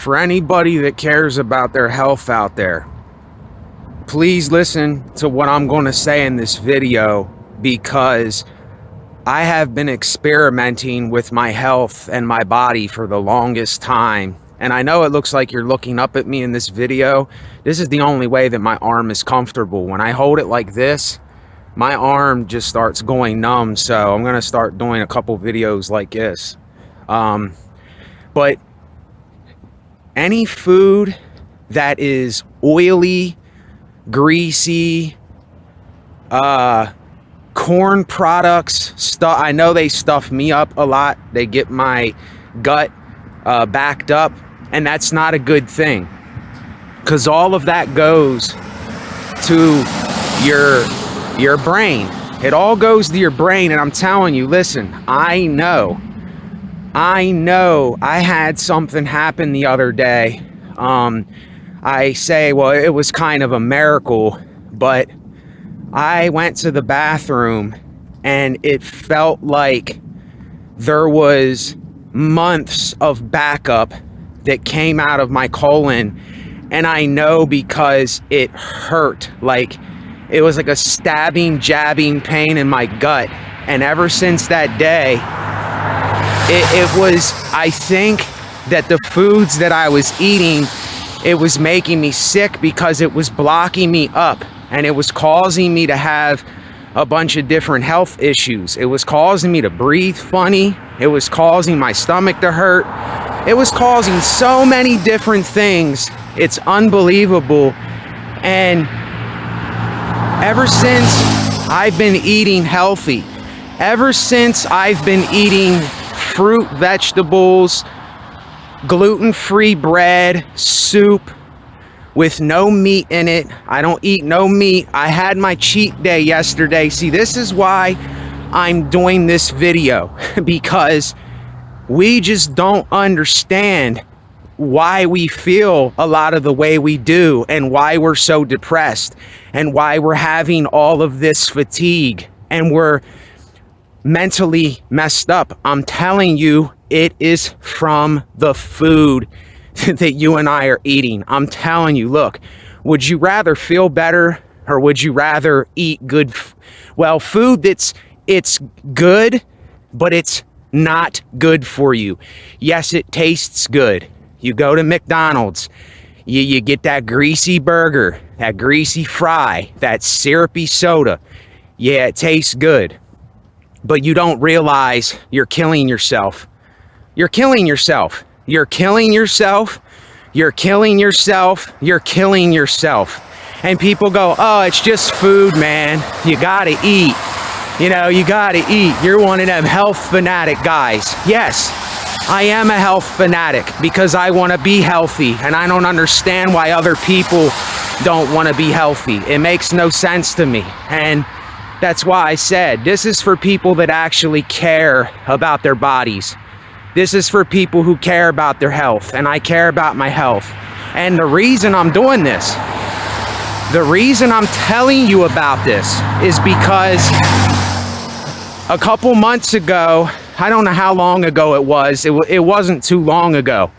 for anybody that cares about their health out there, please listen to what I'm going to say in this video, because I have been experimenting with my health and my body for the longest time. And I know it looks like you're looking up at me in this video. This is the only way that my arm is comfortable. When I hold it like this, my arm just starts going numb. So I'm going to start doing a couple videos like this. But any food that is oily, greasy, corn products, stuff, I know they stuff me up a lot. They get my gut backed up, and that's not a good thing, because all of that goes to your brain. It all goes to your brain. And I'm telling you, listen, I know I had something happen the other day. I say, well, it was kind of a miracle, but I went to the bathroom and it felt like there was months of backup that came out of my colon. And I know because it hurt. Like, it was like a stabbing, jabbing pain in my gut. And ever since that day, it was, I think that the foods that I was eating, it was making me sick because it was blocking me up, and it was causing me to have a bunch of different health issues. It was causing me to breathe funny. It was causing my stomach to hurt. It was causing so many different things. It's unbelievable. And ever since I've been eating healthy, ever since I've been eating fruit, vegetables, gluten-free bread, soup with no meat in it. I don't eat no meat. I had my cheat day yesterday. See, this is why I'm doing this video, because we just don't understand why we feel a lot of the way we do, and why we're so depressed, and why we're having all of this fatigue, and we're mentally messed up. I'm telling you, it is from the food that you and I are eating. I'm telling you, look, would you rather feel better, or would you rather eat good, food it's good, but it's not good for you? Yes, it tastes good. You go to McDonald's, you get that greasy burger, that greasy fry, that syrupy soda. Yeah, it tastes good. But you don't realize you're killing yourself. You're killing yourself. You're killing yourself. You're killing yourself. You're killing yourself. And people go, oh, it's just food, man. You gotta eat. You know, you gotta eat. You're one of them health fanatic guys. Yes, I am a health fanatic because I want to be healthy. And I don't understand why other people don't want to be healthy. It makes no sense to me. And that's why I said, this is for people that actually care about their bodies. This is for people who care about their health, and I care about my health. And the reason I'm doing this, the reason I'm telling you about this, is because a couple months ago, I don't know how long ago it was, it wasn't too long ago,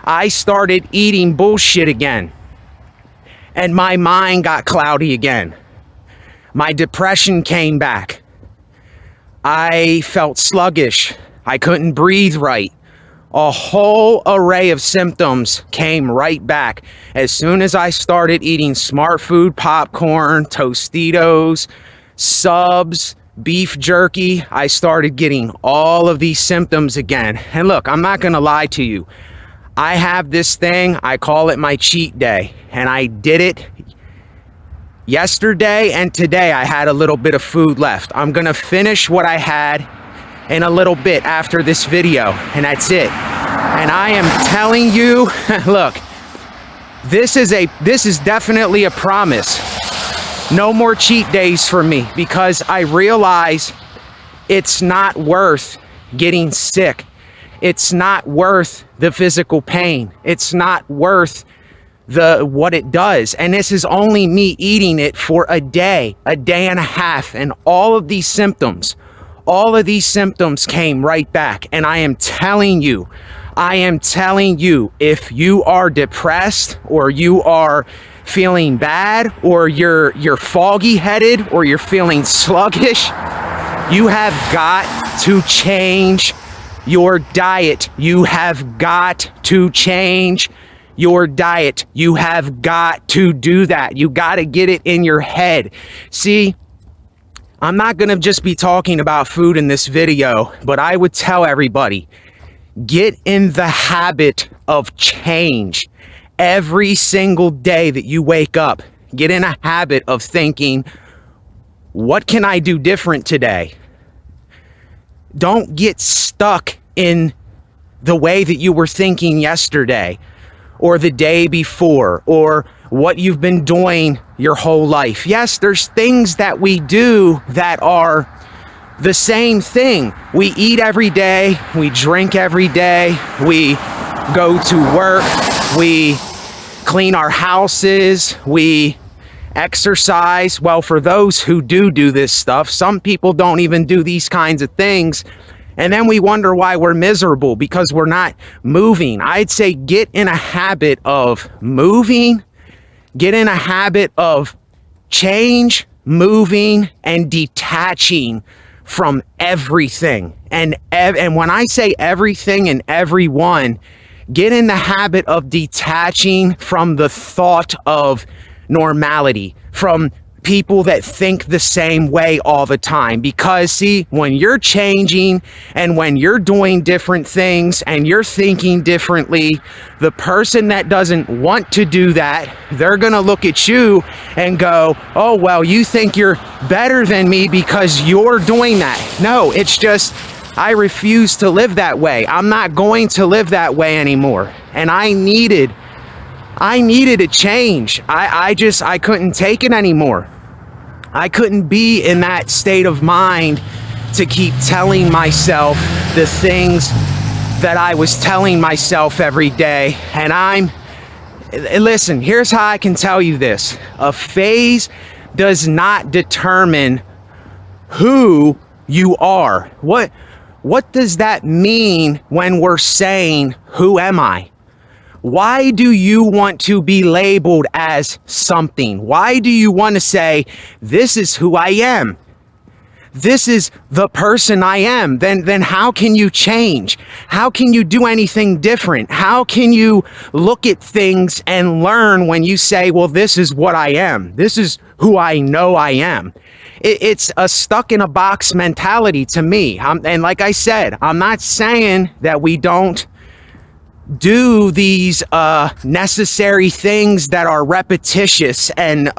I started eating bullshit again. And my mind got cloudy again. My depression came back. I felt sluggish. I couldn't breathe right. A whole array of symptoms came right back as soon as I started eating smart food, popcorn, Tostitos, subs, beef jerky. I started getting all of these symptoms again. And look, I'm not gonna lie to you. I have this thing, I call it my cheat day, and I did it yesterday, and today I had a little bit of food left. I'm gonna finish what I had in a little bit after this video, and that's it. And I am telling you, look, this is definitely a promise. No more cheat days for me, because I realize it's not worth getting sick. It's not worth the physical pain. It's not worth what it does. And this is only me eating it for a day and a half, and all of these symptoms came right back. And I am telling you, I am telling you, if you are depressed or you are feeling bad or you're foggy headed or you're feeling sluggish, you have got to change your diet. You have got to change your diet. You have got to do that. You got to get it in your head. See, I'm not going to just be talking about food in this video, but I would tell everybody, get in the habit of change. Every single day that you wake up, get in a habit of thinking, what can I do different today? Don't get stuck in the way that you were thinking yesterday or the day before or what you've been doing your whole life. Yes, there's things that we do that are the same thing. We eat every day, we drink every day, we go to work, we clean our houses, we exercise. Well, for those who do this stuff, some people don't even do these kinds of things. And then we wonder why we're miserable because we're not moving. I'd say get in a habit of moving, get in a habit of change, moving, and detaching from everything. And when I say everything and everyone, get in the habit of detaching from the thought of normality, from people that think the same way all the time. Because see, when you're changing and when you're doing different things and you're thinking differently, the person that doesn't want to do that, they're gonna look at you and go, oh, well, you think you're better than me because you're doing that. No, it's just, I refuse to live that way. I'm not going to live that way anymore. And I needed a change. I couldn't take it anymore. I couldn't be in that state of mind to keep telling myself the things that I was telling myself every day. And listen, here's how I can tell you this. A phase does not determine who you are. What does that mean when we're saying, who am I? Why do you want to be labeled as something? Why do you want to say, this is who I am? This is the person I am. Then how can you change? How can you do anything different? How can you look at things and learn when you say, well, this is what I am. This is who I know I am. It's a stuck in a box mentality to me. And like I said, I'm not saying that we don't do these necessary things that are repetitious and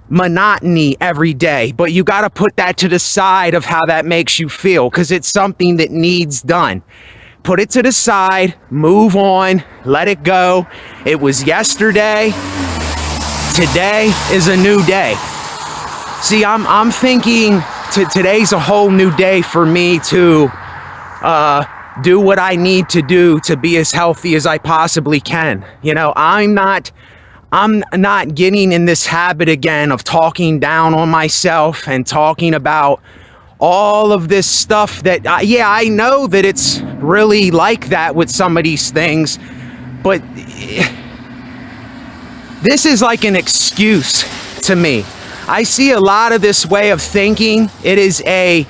monotony every day, but you got to put that to the side of how that makes you feel, because it's something that needs done. Put it to the side, move on, let it go. It was yesterday. Today is a new day. See, I'm thinking today's a whole new day for me to do what I need to do to be as healthy as I possibly can. You know, I'm not getting in this habit again of talking down on myself and talking about all of this stuff that, yeah, I know that it's really like that with some of these things, but this is like an excuse to me. I see a lot of this way of thinking. A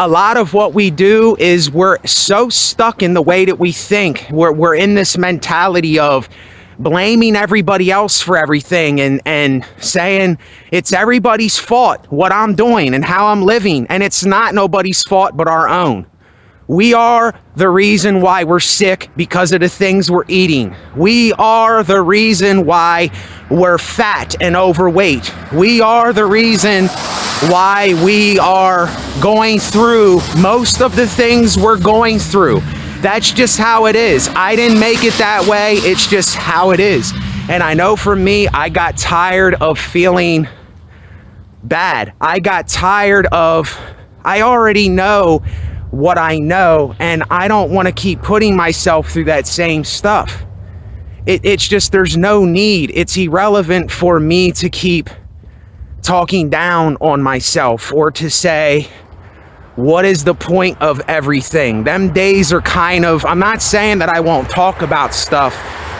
lot of what we do is we're so stuck in the way that we think. We're in this mentality of blaming everybody else for everything and saying it's everybody's fault what I'm doing and how I'm living. And it's not nobody's fault but our own. We are the reason why we're sick because of the things we're eating. We are the reason why we're fat and overweight. We are the reason why we are going through most of the things we're going through. That's just how it is. I didn't make it that way. It's just how it is. And I know for me, I got tired of feeling bad. I already know what I know, and I don't want to keep putting myself through that same stuff. It's just, there's no need. It's irrelevant for me to keep talking down on myself or to say, What is the point of everything? Them days are kind of, I'm not saying that I won't talk about stuff,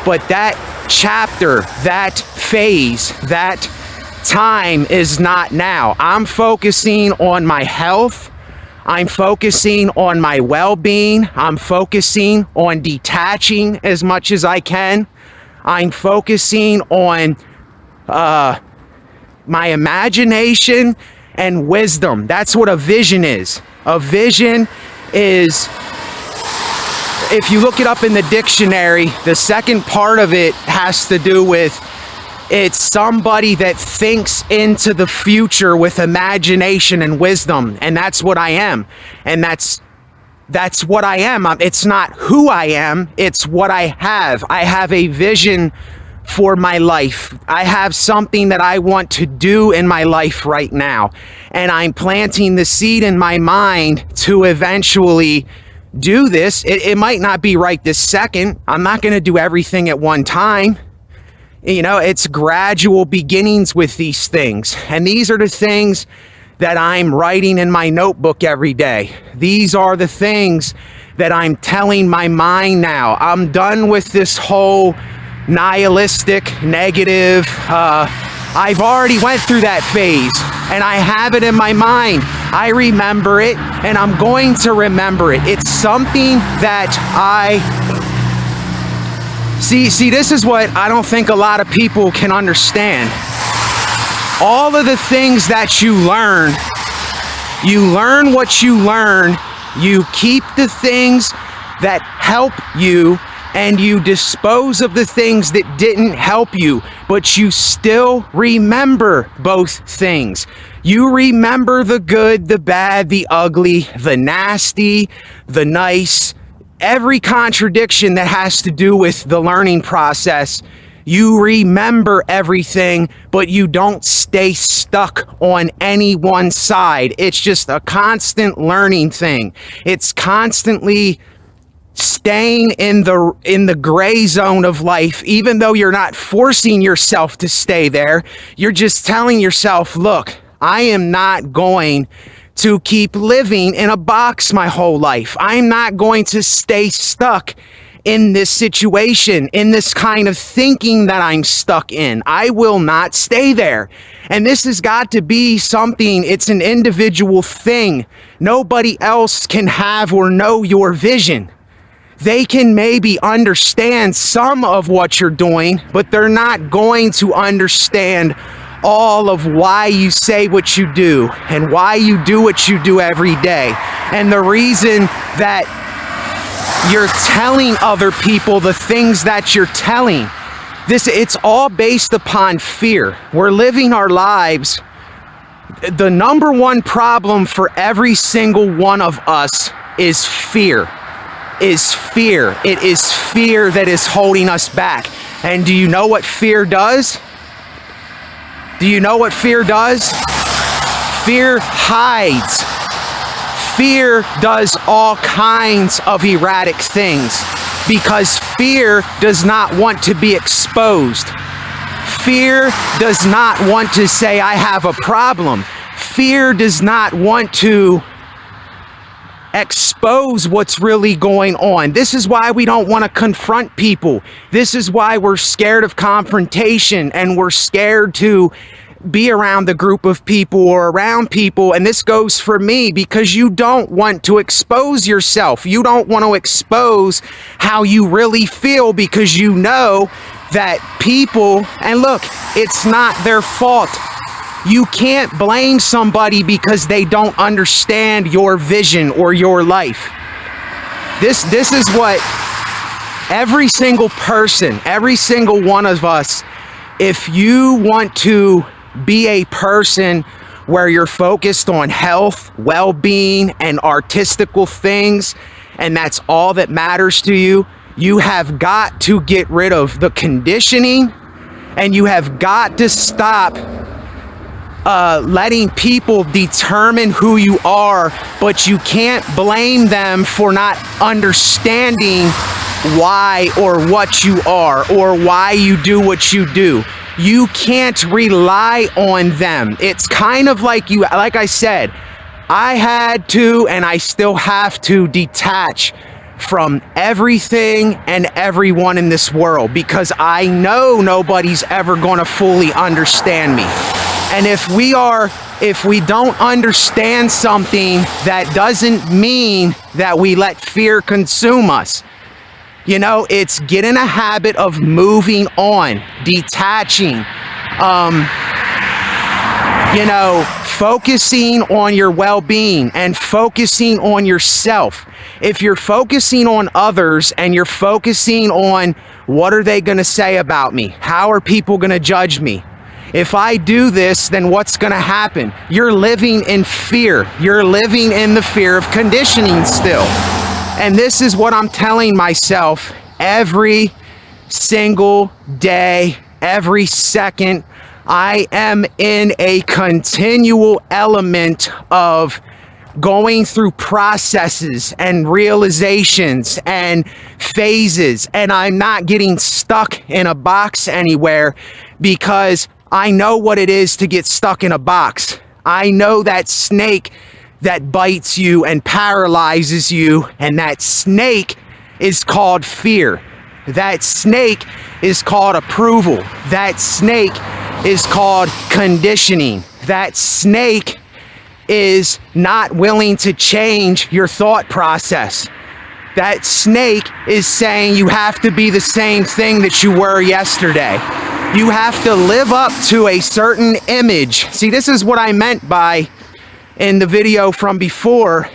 but that chapter, that phase, that time is not now. I'm focusing on my health. I'm focusing on my well-being. I'm focusing on detaching as much as I can. I'm focusing on my imagination and wisdom. That's what a vision is. A vision is, if you look it up in the dictionary, the second part of it has to do with, it's somebody that thinks into the future with imagination and wisdom. And that's what I am. And that's what I am. It's not who I am, it's what I have. I have a vision for my life. I have something that I want to do in my life right now. And I'm planting the seed in my mind to eventually do this. It might not be right this second. I'm not going to do everything at one time. You know, it's gradual beginnings with these things. And these are the things that I'm writing in my notebook every day. These are the things that I'm telling my mind now. I'm done with this whole nihilistic, negative, I've already went through that phase and I have it in my mind. I remember it and I'm going to remember it. It's something that see, this is what I don't think a lot of people can understand. All of the things that you learn what you learn, you keep the things that help you, and you dispose of the things that didn't help you, but you still remember both things. You remember the good, the bad, the ugly, the nasty, the nice, every contradiction that has to do with the learning process. You remember everything, but you don't stay stuck on any one side. It's just a constant learning thing. It's constantly staying in the gray zone of life, even though you're not forcing yourself to stay there. You're just telling yourself, look, I am not going to keep living in a box my whole life. I'm not going to stay stuck in this situation, in this kind of thinking that I'm stuck in. I will not stay there. And this has got to be something, it's an individual thing. Nobody else can have or know your vision. They can maybe understand some of what you're doing, but they're not going to understand all of why you say what you do and why you do what you do every day. And the reason that you're telling other people the things that you're telling. It's all based upon fear. We're living our lives. The number one problem for every single one of us is fear. It is fear that is holding us back. And do you know what fear does? Do you know what fear does? Fear hides. Fear does all kinds of erratic things because fear does not want to be exposed. Fear does not want to say, I have a problem. Fear does not want to expose what's really going on. This is why we don't want to confront people. This is why we're scared of confrontation and we're scared to be around the group of people or around people. And this goes for me because you don't want to expose yourself. You don't want to expose how you really feel because you know that people, and look, it's not their fault. You can't blame somebody because they don't understand your vision or your life. This is what every single person, every single one of us, if you want to be a person where you're focused on health, well-being, and artistical things, and that's all that matters to you, you have got to get rid of the conditioning, and you have got to stop letting people determine who you are, but you can't blame them for not understanding why or what you are or why you do what you do. You can't rely on them. It's kind of like I said, I had to, and I still have to, detach from everything and everyone in this world, because I know nobody's ever going to fully understand me. And if we don't understand something, that doesn't mean that we let fear consume us. You know, it's get in a habit of moving on, detaching, you know, focusing on your well-being and focusing on yourself. If you're focusing on others and you're focusing on what are they going to say about me? How are people going to judge me? If I do this, then what's going to happen? You're living in fear. You're living in the fear of conditioning still. And this is what I'm telling myself every single day, every second. I am in a continual element of going through processes and realizations and phases, and I'm not getting stuck in a box anywhere, because I know what it is to get stuck in a box. I know that snake that bites you and paralyzes you, and that snake is called fear. That snake is called approval. That snake is called conditioning. That snake is not willing to change your thought process. That snake is saying you have to be the same thing that you were yesterday. You have to live up to a certain image. See, this is what I meant by, in the video from before,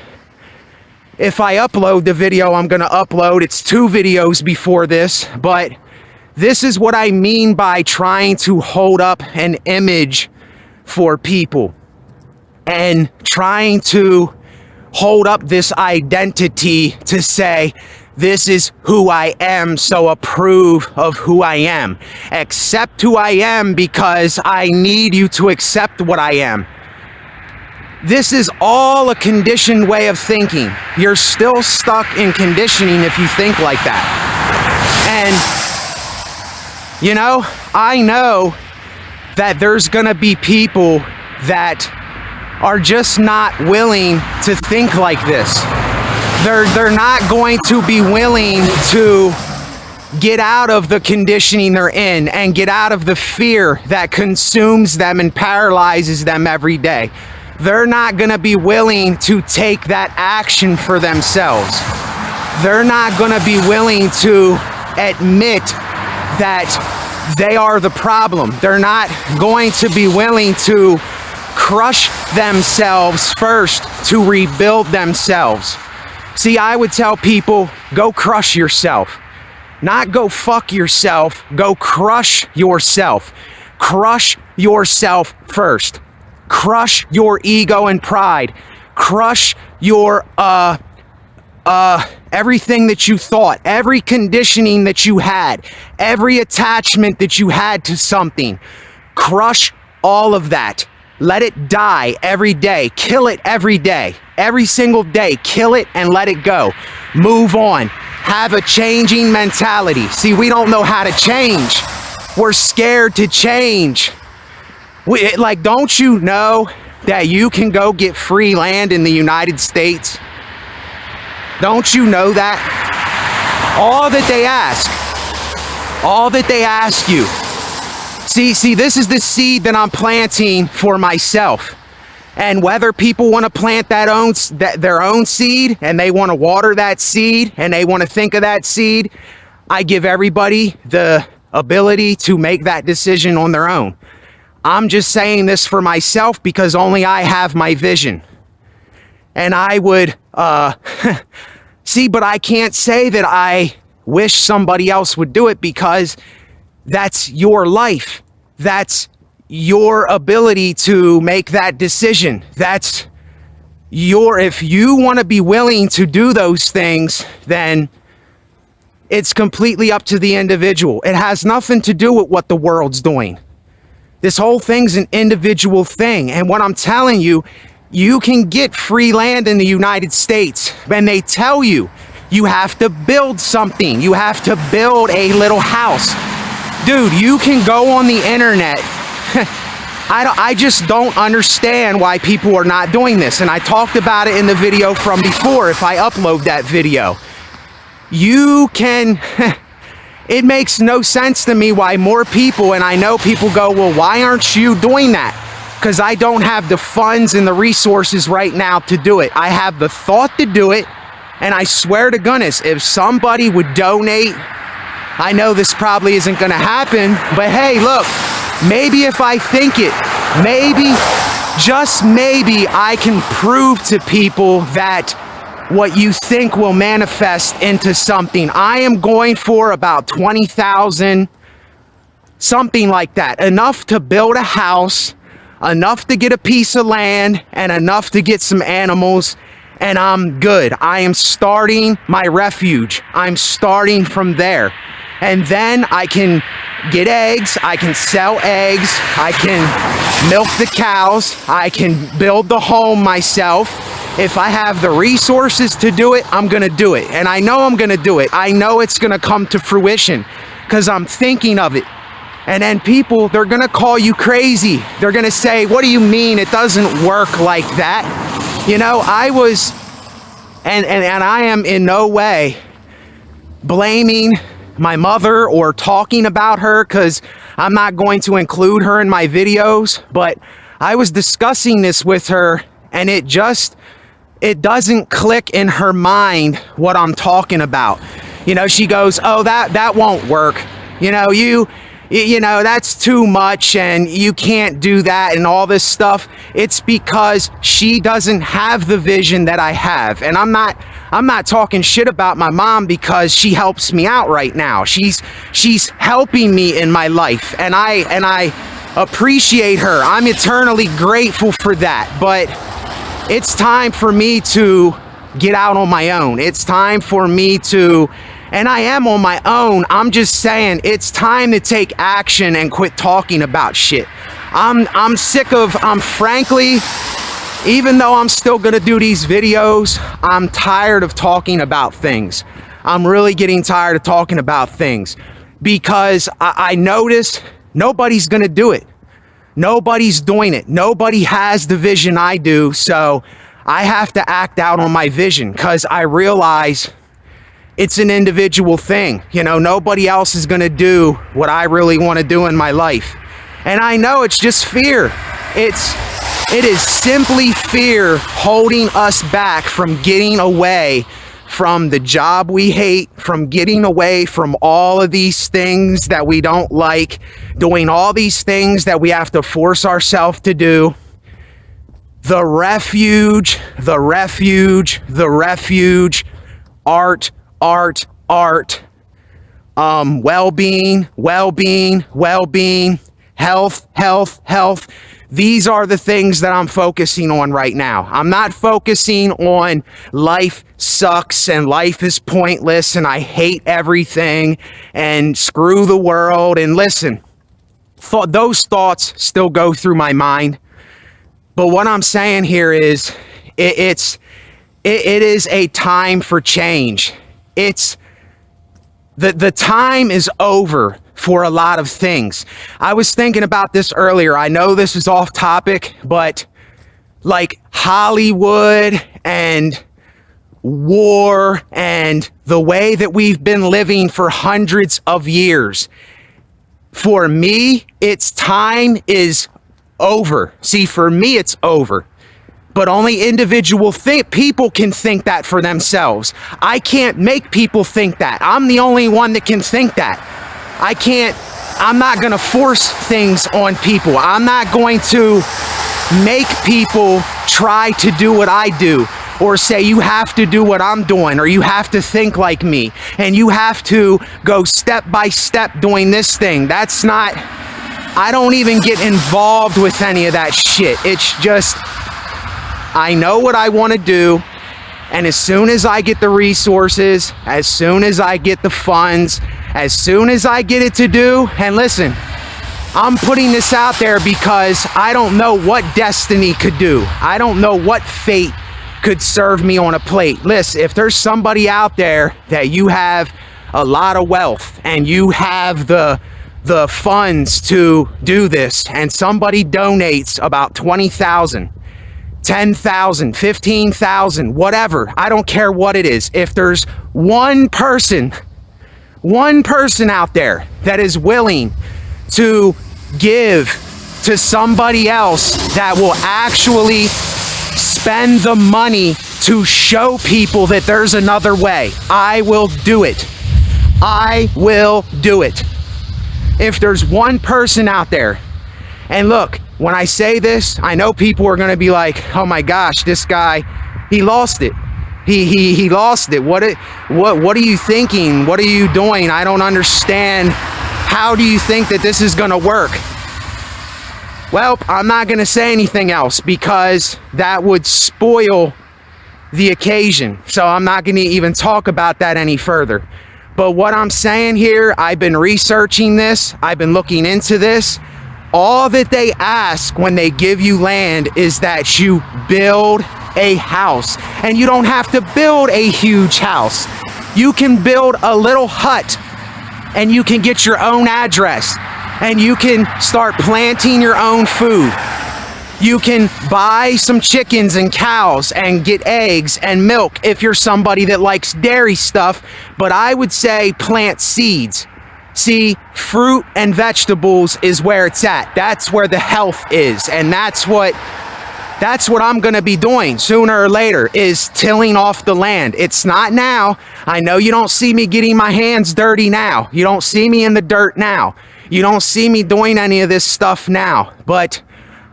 if I upload the video I'm going to upload, it's 2 videos before this, but this is what I mean by trying to hold up an image for people and trying to hold up this identity to say, this is who I am, so approve of who I am. Accept who I am because I need you to accept what I am. This is all a conditioned way of thinking. You're still stuck in conditioning if you think like that. And, you know, I know that there's gonna be people that are just not willing to think like this. They're not going to be willing to get out of the conditioning they're in and get out of the fear that consumes them and paralyzes them every day. They're not going to be willing to take that action for themselves. They're not going to be willing to admit that they are the problem. They're not going to be willing to crush themselves first to rebuild themselves. See, I would tell people, go crush yourself. Not go fuck yourself, go crush yourself. Crush yourself first. Crush your ego and pride. Crush your everything that you thought, every conditioning that you had, every attachment that you had to something. Crush all of that. Let it die every day. Kill it every day. Every single day. Kill it and let it go. Move on. Have a changing mentality. See, we don't know how to change. We're scared to change. Don't you know that you can go get free land in the United States? Don't you know that? All that they ask you. See, this is the seed that I'm planting for myself. And whether people want to plant their own seed, and they want to water that seed, and they want to think of that seed, I give everybody the ability to make that decision on their own. I'm just saying this for myself because only I have my vision. And I would, see, but I can't say that I wish somebody else would do it, because that's your life. That's your ability to make that decision. That's if you want to be willing to do those things, then it's completely up to the individual. It has nothing to do with what the world's doing. This whole thing's an individual thing. And what I'm telling you, you can get free land in the United States, and they tell you, you have to build something. You have to build a little house. Dude, you can go on the internet I just don't understand why people are not doing this. And I talked about it in the video from before. If I upload that video, you can, it makes no sense to me why more people, and I know people go, well, why aren't you doing that? Because I don't have the funds and the resources right now to do it. I have the thought to do it, and I swear to goodness, if somebody would donate, I know this probably isn't going to happen, but hey, look, maybe if I think it, maybe, just maybe, I can prove to people that what you think will manifest into something. I am going for about 20,000, something like that, enough to build a house, enough to get a piece of land, and enough to get some animals, and I'm good. I am starting my refuge. I'm starting from there. And then I can get eggs, I can sell eggs, I can milk the cows, I can build the home myself. If I have the resources to do it, I'm gonna do it. And I know I'm gonna do it. I know it's gonna come to fruition because I'm thinking of it. And then people, they're gonna call you crazy. They're gonna say, what do you mean it doesn't work like that? You know, I was, and I am in no way blaming my mother or talking about her, because I'm not going to include her in my videos, but I was discussing this with her, and it doesn't click in her mind what I'm talking about. You know, she goes, oh, that won't work. You know, you know, that's too much and you can't do that and all this stuff. It's because she doesn't have the vision that I have. And I'm not talking shit about my mom, because she helps me out right now. She's helping me in my life, and I appreciate her. I'm eternally grateful for that. But it's time for me to get out on my own. It's time for me to, and I am on my own. I'm just saying it's time to take action and quit talking about shit. I'm sick of, frankly, even though I'm still gonna do these videos, I'm tired of talking about things. I'm really getting tired of talking about things, because I noticed nobody's gonna do it. Nobody's doing it. Nobody has the vision I do, so I have to act out on my vision, because I realize it's an individual thing. You know, nobody else is gonna do what I really wanna do in my life. And I know it's just fear. It is simply fear holding us back from getting away from the job we hate, from getting away from all of these things that we don't like, doing all these things that we have to force ourselves to do. The refuge, the refuge, the refuge, art, art, art, well-being, well-being, well-being, health, health, health. These are the things that I'm focusing on right now. I'm not focusing on life sucks and life is pointless and I hate everything and screw the world. And listen, those thoughts still go through my mind. But what I'm saying here is it is a time for change. The time is over for a lot of things. I was thinking about this earlier. I know this is off topic, but like Hollywood and war and the way that we've been living for hundreds of years, for me, its time is over. See, for me, it's over. But only individual people can think that for themselves. I can't make people think that. I'm the only one that can think that. I'm not gonna force things on people. I'm not going to make people try to do what I do, or say you have to do what I'm doing, or you have to think like me, and you have to go step by step doing this thing. That's not, I don't even get involved with any of that shit. It's just, I know what I want to do, and as soon as I get the resources, as soon as I get the funds, as soon as I get it to do, and listen, I'm putting this out there because I don't know what destiny could do. I don't know what fate could serve me on a plate. Listen, if there's somebody out there that you have a lot of wealth and you have the the funds to do this, and somebody donates about 20,000, 10,000, 15,000, whatever, I don't care what it is. If there's one person out there that is willing to give to somebody else that will actually spend the money to show people that there's another way, I will do it. I will do it. If there's one person out there, and look, when I say this, I know people are going to be like, oh my gosh, this guy, he lost it. He lost it. What are you thinking? What are you doing? I don't understand. How do you think that this is going to work? Well, I'm not going to say anything else because that would spoil the occasion. So I'm not going to even talk about that any further. But what I'm saying here, I've been researching this. I've been looking into this. All that they ask when they give you land is that you build a house. And you don't have to build a huge house. You can build a little hut and you can get your own address and you can start planting your own food. You can buy some chickens and cows and get eggs and milk if you're somebody that likes dairy stuff. But I would say plant seeds. See, fruit and vegetables is where it's at. That's where the health is. And that's what I'm going to be doing sooner or later, is tilling off the land. It's not now. I know you don't see me getting my hands dirty now. You don't see me in the dirt now. You don't see me doing any of this stuff now. But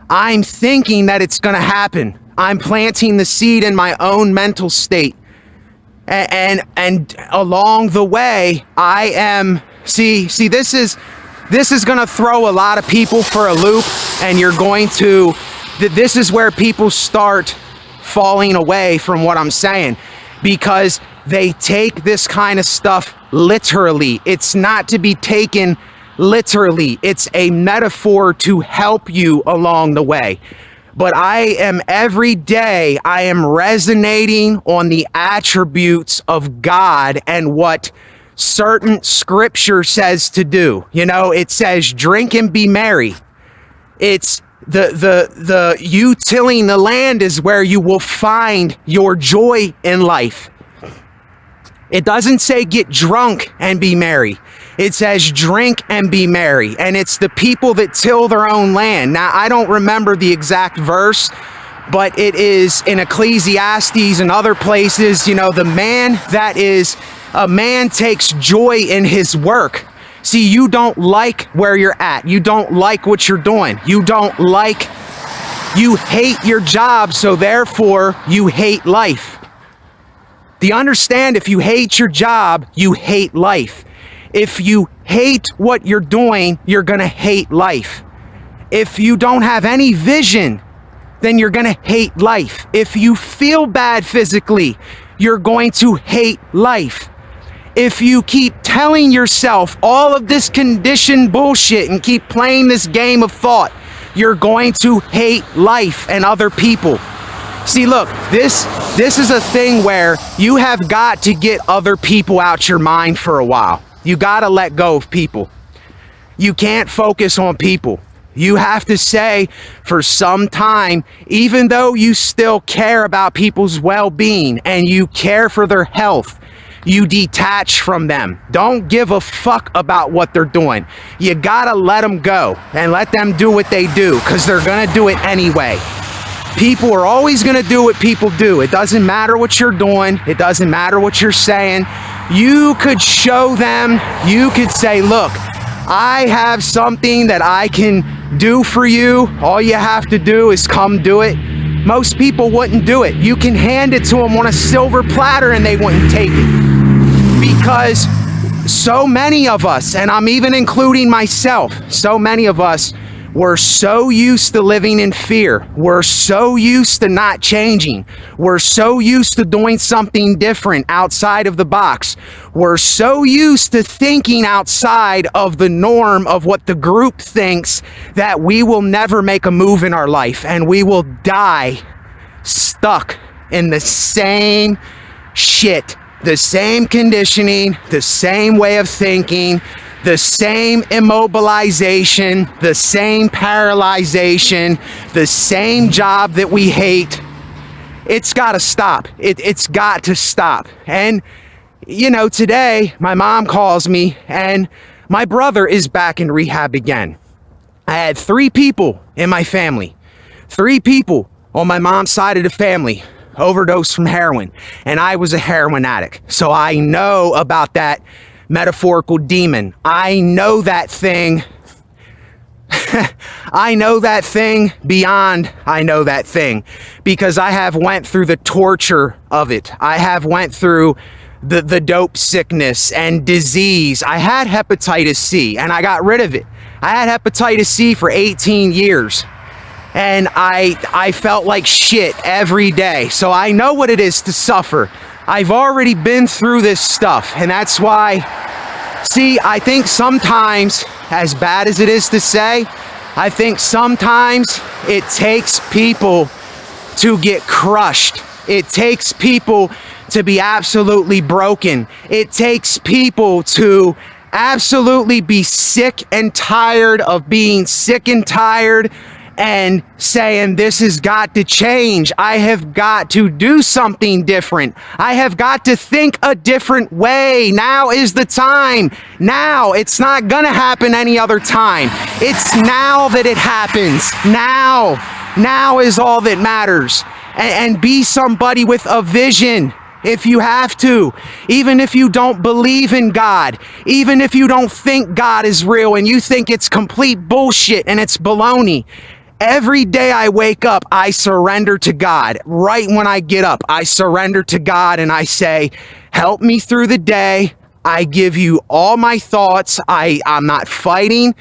I'm thinking that it's going to happen. I'm planting the seed in my own mental state. And along the way, I am... See, this is going to throw a lot of people for a loop, and you're going to... This is where people start falling away from what I'm saying, because they take this kind of stuff literally. It's not to be taken literally. It's a metaphor to help you along the way. But every day, I am resonating on the attributes of God and what certain scripture says to do. You know, it says, drink and be merry. It's the you tilling the land is where you will find your joy in life. It doesn't say get drunk and be merry. It says drink and be merry. And it's the people that till their own land. Now, I don't remember the exact verse, but it is in Ecclesiastes and other places. You know, a man takes joy in his work. See, you don't like where you're at. You don't like what you're doing. You hate your job, so therefore you hate life. Do you understand? If you hate your job, you hate life. If you hate what you're doing, you're going to hate life. If you don't have any vision, then you're going to hate life. If you feel bad physically, you're going to hate life. If you keep telling yourself all of this conditioned bullshit and keep playing this game of thought, you're going to hate life and other people. See, look, this is a thing where you have got to get other people out your mind for a while. You got to let go of people. You can't focus on people. You have to say for some time, even though you still care about people's well-being and you care for their health, you detach from them. Don't give a fuck about what they're doing. You gotta let them go and let them do what they do, because they're gonna do it anyway. People are always gonna do what people do. It doesn't matter what you're doing. It doesn't matter what you're saying. You could show them, you could say, look, I have something that I can do for you. All you have to do is come do it. Most people wouldn't do it. You can hand it to them on a silver platter and they wouldn't take it. Because so many of us, and I'm even including myself, so many of us were so used to living in fear. We're so used to not changing. We're so used to doing something different outside of the box. We're so used to thinking outside of the norm of what the group thinks that we will never make a move in our life, and we will die stuck in the same shit. The same conditioning, the same way of thinking, the same immobilization, the same paralyzation, the same job that we hate. It's got to stop. It's got to stop. And, you know, today my mom calls me and my brother is back in rehab again. I had 3 people in my family, 3 people on my mom's side of the family overdosed from heroin, and I was a heroin addict. So I know about that metaphorical demon. I know that thing. I know that thing beyond I know that thing, because I have went through the torture of it. I have went through the dope sickness and disease. I had hepatitis C and I got rid of it. I had hepatitis C for 18 years and I felt like shit every day. So I know what it is to suffer. I've already been through this stuff, and that's why, see, I think sometimes, as bad as it is to say, I think sometimes it takes people to get crushed. It takes people to be absolutely broken. It takes people to absolutely be sick and tired of being sick and tired and saying, this has got to change. I have got to do something different. I have got to think a different way. Now is the time. Now. It's not gonna happen any other time. It's now that it happens. Now. Now is all that matters. And be somebody with a vision. If you have to, even if you don't believe in God, even if you don't think God is real and you think it's complete bullshit and it's baloney, every day I wake up, I surrender to God. Right when I get up, I surrender to God and I say, help me through the day. I give you all my thoughts. I'm not fighting.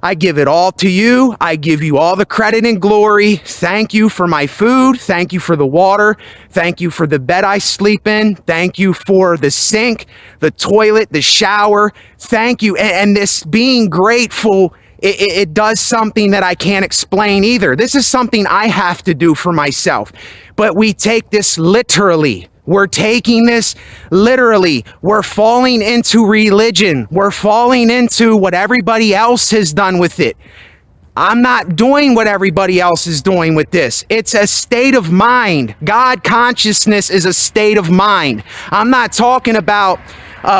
I give it all to you. I give you all the credit and glory. Thank you for my food. Thank you for the water. Thank you for the bed I sleep in. Thank you for the sink, the toilet, the shower. Thank you. And this being grateful, it does something that I can't explain either. This is something I have to do for myself. But we take this literally. We're taking this literally. We're falling into religion. We're falling into what everybody else has done with it. I'm not doing what everybody else is doing with this. It's a state of mind. God consciousness is a state of mind. I'm not talking about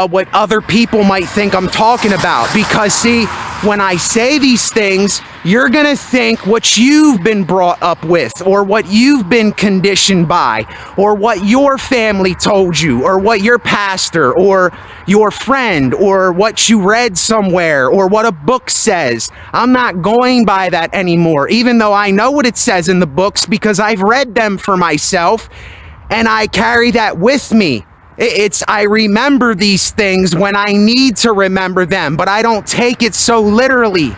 what other people might think I'm talking about, because see, when I say these things, you're gonna think what you've been brought up with, or what you've been conditioned by, or what your family told you, or what your pastor or your friend, or what you read somewhere, or what a book says. I'm not going by that anymore, even though I know what it says in the books because I've read them for myself and I carry that with me. I remember these things when I need to remember them, but I don't take it so literally.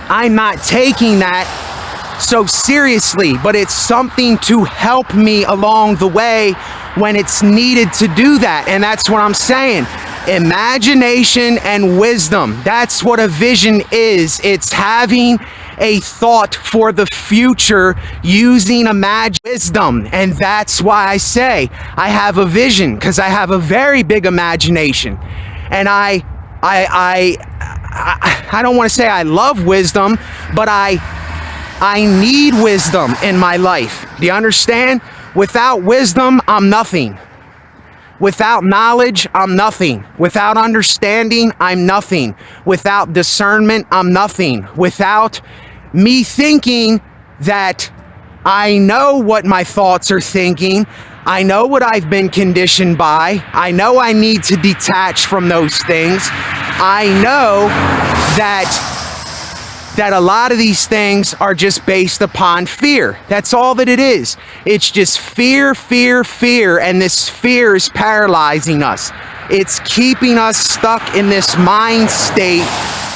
I'm not taking that so seriously, but it's something to help me along the way when it's needed to do that. And that's what I'm saying. Imagination and wisdom. That's what a vision is. It's having a thought for the future using wisdom. And that's why I say I have a vision, because I have a very big imagination. And I don't want to say I love wisdom, but I need wisdom in my life. Do you understand? Without wisdom, I'm nothing. Without knowledge, I'm nothing. Without understanding, I'm nothing. Without discernment, I'm nothing. Without me thinking that I know what my thoughts are thinking, I know what I've been conditioned by, I know I need to detach from those things, I know that a lot of these things are just based upon fear. That's all that it is. It's just fear, fear, fear, and this fear is paralyzing us. It's keeping us stuck in this mind state,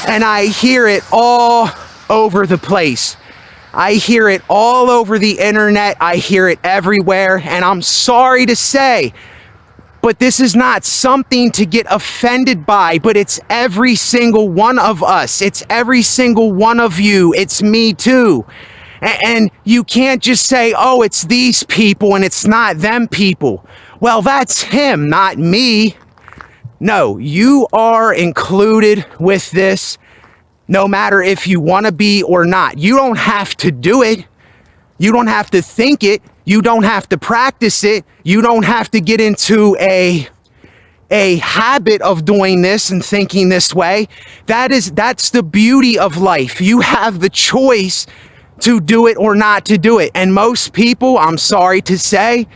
and I hear it all over the place. I hear it all over the internet. I hear it everywhere, and I'm sorry to say, but this is not something to get offended by, but it's every single one of us. It's every single one of you. It's me too. And you can't just say, oh, it's these people and it's not them people. Well, that's him, not me. No, you are included with this no matter if you want to be or not. You don't have to do it. You don't have to think it. You don't have to practice it. You don't have to get into a habit of doing this and thinking this way. That's the beauty of life. You have the choice to do it or not to do it. And most people, I'm sorry to say,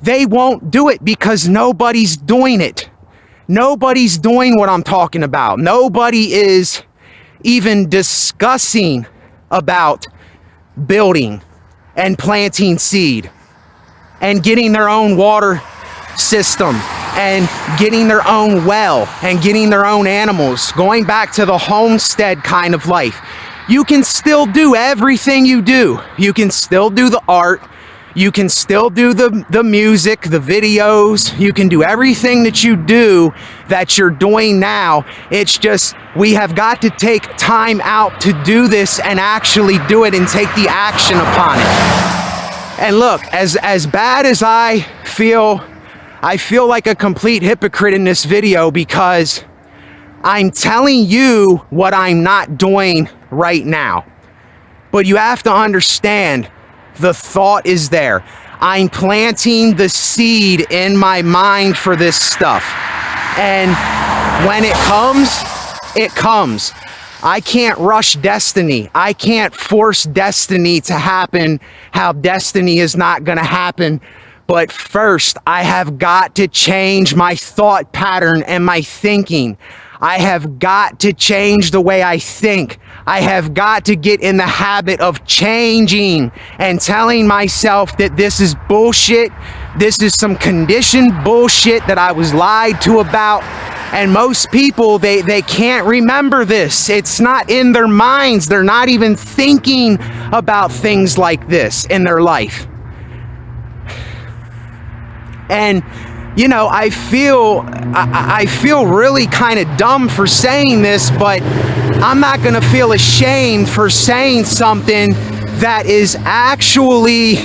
they won't do it because nobody's doing it. Nobody's doing what I'm talking about. Nobody is even discussing about building and planting seed and getting their own water system and getting their own well and getting their own animals, going back to the homestead kind of life. You can still do everything you do. You can still do the art. You can still do the music, the videos. You can do everything that you do that you're doing now. It's just we have got to take time out to do this and actually do it and take the action upon it. And look, as bad as I feel like a complete hypocrite in this video because I'm telling you what I'm not doing right now. But you have to understand, the thought is there. I'm planting the seed in my mind for this stuff. And when it comes, it comes. I can't rush destiny. I can't force destiny to happen how destiny is not going to happen. But first, I have got to change my thought pattern and my thinking. I have got to change the way I think. I have got to get in the habit of changing and telling myself that this is bullshit. This is some conditioned bullshit that I was lied to about. And most people, they can't remember this. It's not in their minds. They're not even thinking about things like this in their life. And you know, I feel really kind of dumb for saying this, but I'm not going to feel ashamed for saying something that is actually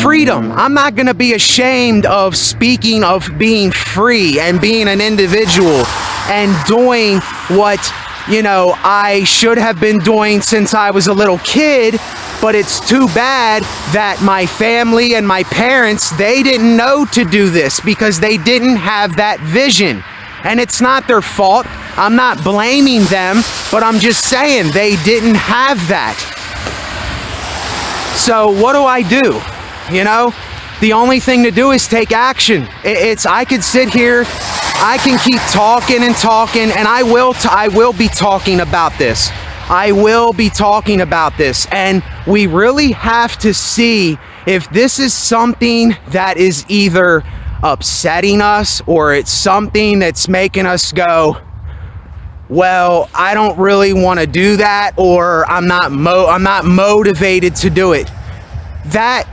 freedom. I'm not going to be ashamed of speaking of being free and being an individual and doing what, you know, I should have been doing since I was a little kid. But it's too bad that my family and my parents, they didn't know to do this because they didn't have that vision. And it's not their fault. I'm not blaming them, but I'm just saying they didn't have that. So what do I do? You know, the only thing to do is take action. I could sit here, I can keep talking and talking, and I will be talking about this. I will be talking about this, and we really have to see if this is something that is either upsetting us or it's something that's making us go, well, I don't really want to do that, or I'm not motivated to do it. That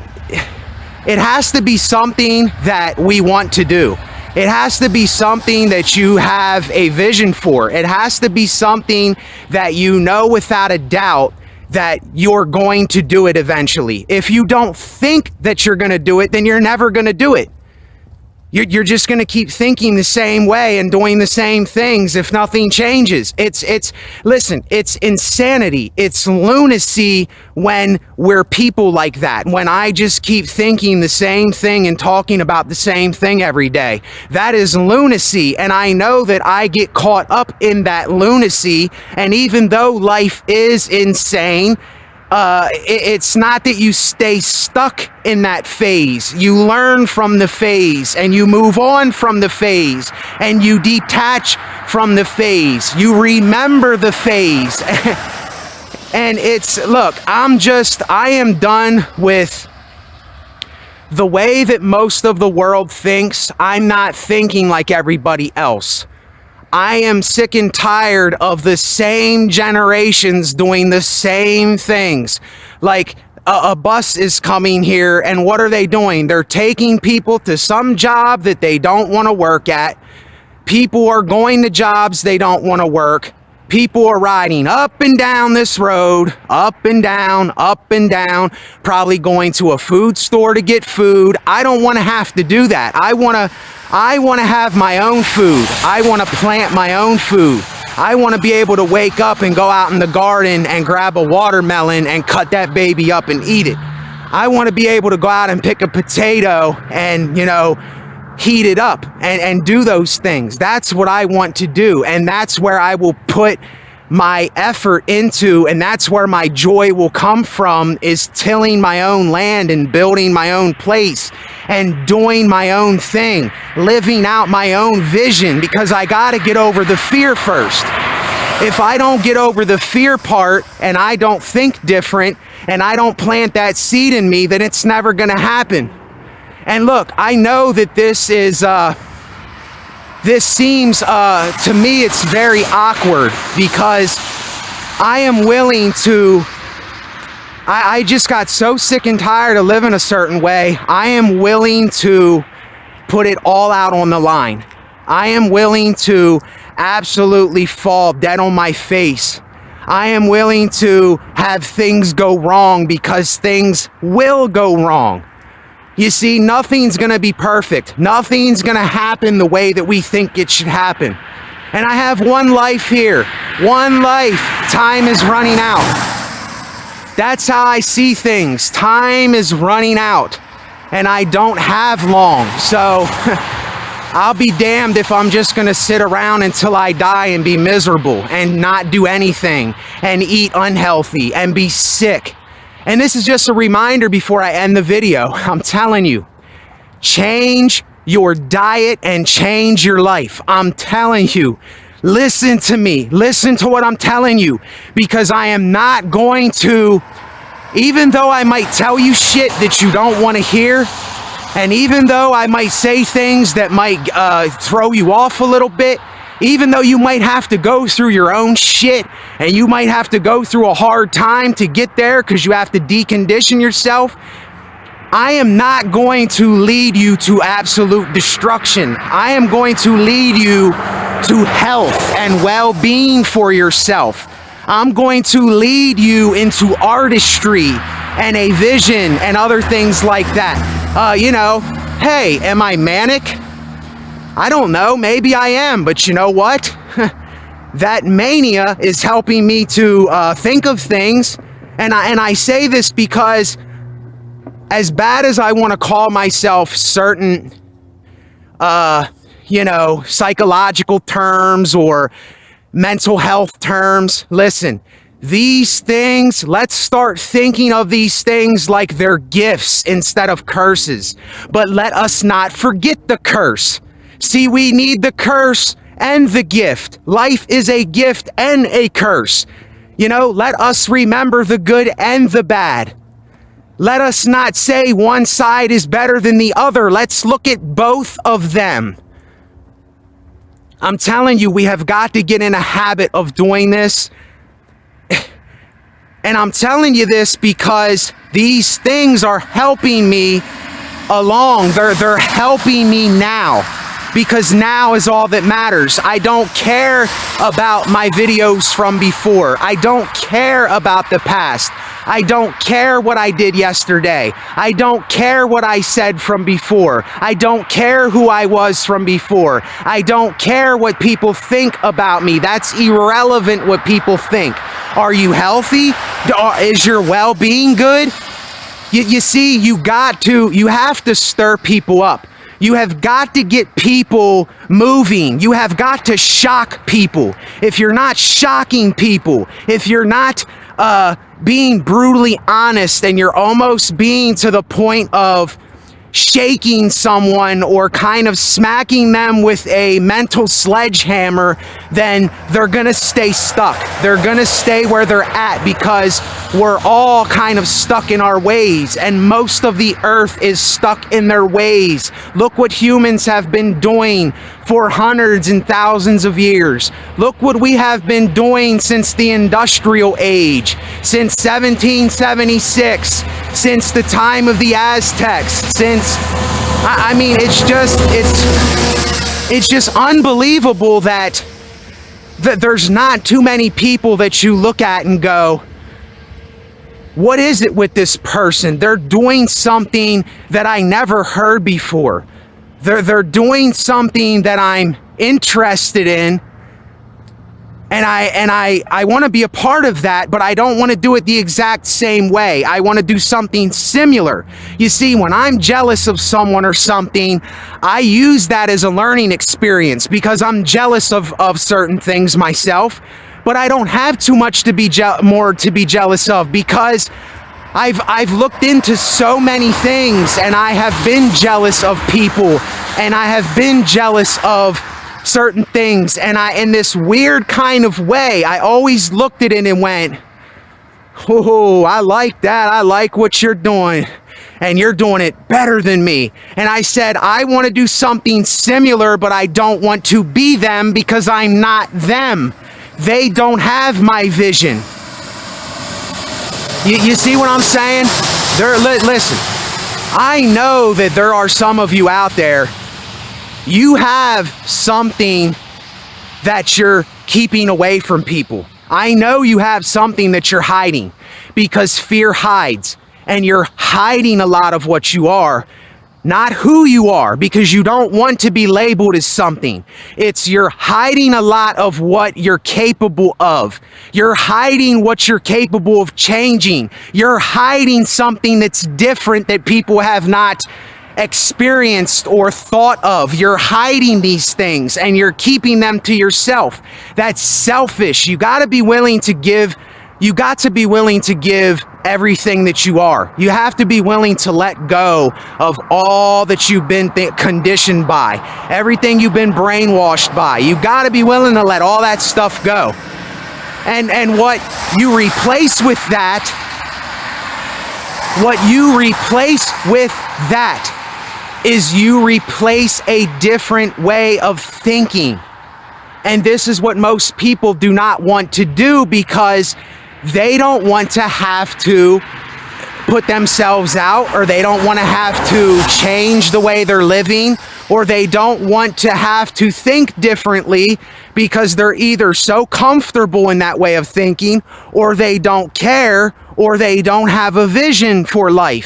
it has to be something that we want to do. It has to be something that you have a vision for. It has to be something that you know without a doubt that you're going to do it eventually. If you don't think that you're going to do it, then you're never going to do it. You're just going to keep thinking the same way and doing the same things if nothing changes. Listen, it's insanity. It's lunacy when we're people like that. When I just keep thinking the same thing and talking about the same thing every day. That is lunacy. And I know that I get caught up in that lunacy. And even though life is insane, it's not that you stay stuck in that phase. You learn from the phase and you move on from the phase and you detach from the phase. You remember the phase. And look, I am done with the way that most of the world thinks. I'm not thinking like everybody else. I am sick and tired of the same generations doing the same things. Like a bus is coming here, and what are they doing? They're taking people to some job that they don't want to work at. People are going to jobs they don't want to work. People are riding up and down this road, up and down, probably going to a food store to get food. I don't want to have to do that. I want to have my own food. I want to plant my own food. I want to be able to wake up and go out in the garden and grab a watermelon and cut that baby up and eat it. I want to be able to go out and pick a potato and, you know, heat it up and do those things. That's what I want to do, and that's where I will put my effort into, and that's where my joy will come from, is tilling my own land and building my own place and doing my own thing, living out my own vision, because I got to get over the fear first. If I don't get over the fear part and I don't think different and I don't plant that seed in me, then it's never going to happen. And look, I know that this seems, to me, it's very awkward, because I am willing to, I just got so sick and tired of living a certain way. I am willing to put it all out on the line. I am willing to absolutely fall dead on my face. I am willing to have things go wrong, because things will go wrong. You see, nothing's going to be perfect. Nothing's going to happen the way that we think it should happen. And I have one life here. One life. Time is running out. That's how I see things. Time is running out. And I don't have long. So I'll be damned if I'm just going to sit around until I die and be miserable and not do anything and eat unhealthy and be sick. And this is just a reminder before I end the video. I'm telling you, change your diet and change your life. I'm telling you, listen to me. Listen to what I'm telling you, because I am not going to, even though I might tell you shit that you don't want to hear, and even though I might say things that might throw you off a little bit, even though you might have to go through your own shit and you might have to go through a hard time to get there because you have to decondition yourself, I am not going to lead you to absolute destruction. I am going to lead you to health and well-being for yourself. I'm going to lead you into artistry and a vision and other things like that. You know, hey, am I manic? I don't know, maybe I am, but you know what? That mania is helping me to think of things, and I say this because, as bad as I want to call myself certain, you know, psychological terms or mental health terms, listen, these things, let's start thinking of these things like they're gifts instead of curses. But let us not forget the curse. See, we need the curse and the gift. Life is a gift and a curse. You know, let us remember the good and the bad. Let us not say one side is better than the other. Let's look at both of them. I'm telling you, we have got to get in a habit of doing this. And I'm telling you this because these things are helping me along. They're helping me now, because now is all that matters. I don't care about my videos from before. I don't care about the past. I don't care what I did yesterday. I don't care what I said from before. I don't care who I was from before. I don't care what people think about me. That's irrelevant what people think. Are you healthy? Is your well-being good? You see, you have to stir people up. You have got to get people moving. You have got to shock people. If you're not shocking people, if you're not being brutally honest, and you're almost being to the point of shaking someone or kind of smacking them with a mental sledgehammer, then they're gonna stay stuck. They're gonna stay where they're at, because we're all kind of stuck in our ways, and most of the earth is stuck in their ways. Look what humans have been doing for hundreds and thousands of years. Look what we have been doing since the industrial age, since 1776, since the time of the Aztecs, since, I mean, it's just unbelievable that there's not too many people that you look at and go, what is it with this person? They're doing something that I never heard before. They're doing something that I'm interested in, and I want to be a part of that, but I don't want to do it the exact same way. I want to do something similar. You see, when I'm jealous of someone or something, I use that as a learning experience because I'm jealous of certain things myself, but I don't have too much to be more to be jealous of because I've looked into so many things, and I have been jealous of people, and I have been jealous of certain things, and in this weird kind of way, I always looked at it and went, oh, I like that. I like what you're doing, and you're doing it better than me. And I said, I want to do something similar, but I don't want to be them because I'm not them. They don't have my vision. You see what I'm saying? Listen, I know that there are some of you out there, you have something that you're keeping away from people. I know you have something that you're hiding because fear hides, and you're hiding a lot of what you are, not who you are, because you don't want to be labeled as something. You're hiding a lot of what you're capable of. You're hiding what you're capable of changing. You're hiding something that's different that people have not experienced or thought of. You're hiding these things and you're keeping them to yourself. That's selfish. You got to be willing to give. You got to be willing to give everything that you are. You have to be willing to let go of all that you've been conditioned by, everything you've been brainwashed by. You got to be willing to let all that stuff go. And what you replace with that, is you replace a different way of thinking. And this is what most people do not want to do because they don't want to have to put themselves out, or they don't want to have to change the way they're living, or they don't want to have to think differently because they're either so comfortable in that way of thinking, or they don't care, or they don't have a vision for life.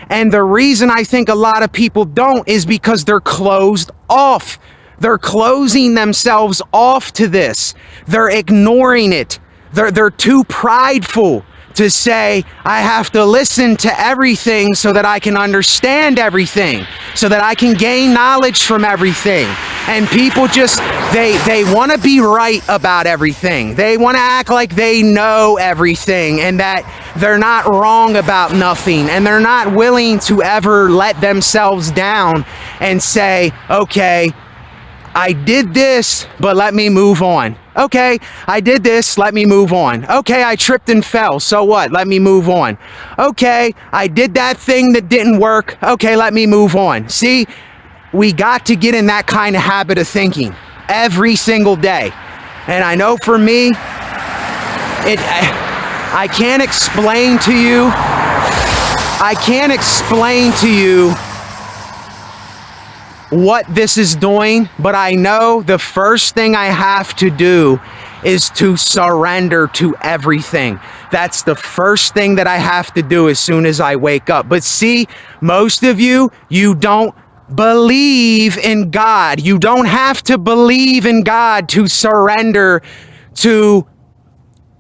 And the reason I think a lot of people don't is because they're closed off. They're closing themselves off to this. They're ignoring it. They're too prideful to say, I have to listen to everything so that I can understand everything, so that I can gain knowledge from everything. And people just, they want to be right about everything. They want to act like they know everything and that they're not wrong about nothing. And they're not willing to ever let themselves down and say, okay, I did this, but let me move on. Okay, I did this, let me move on. Okay, I tripped and fell, so what? Let me move on. Okay, I did that thing that didn't work. Okay, let me move on. See, we got to get in that kind of habit of thinking every single day. And I know for me, I can't explain to you what this is doing, but I know the first thing I have to do is to surrender to everything. That's the first thing that I have to do as soon as I wake up. But see, most of you don't believe in God. You don't have to believe in God to surrender to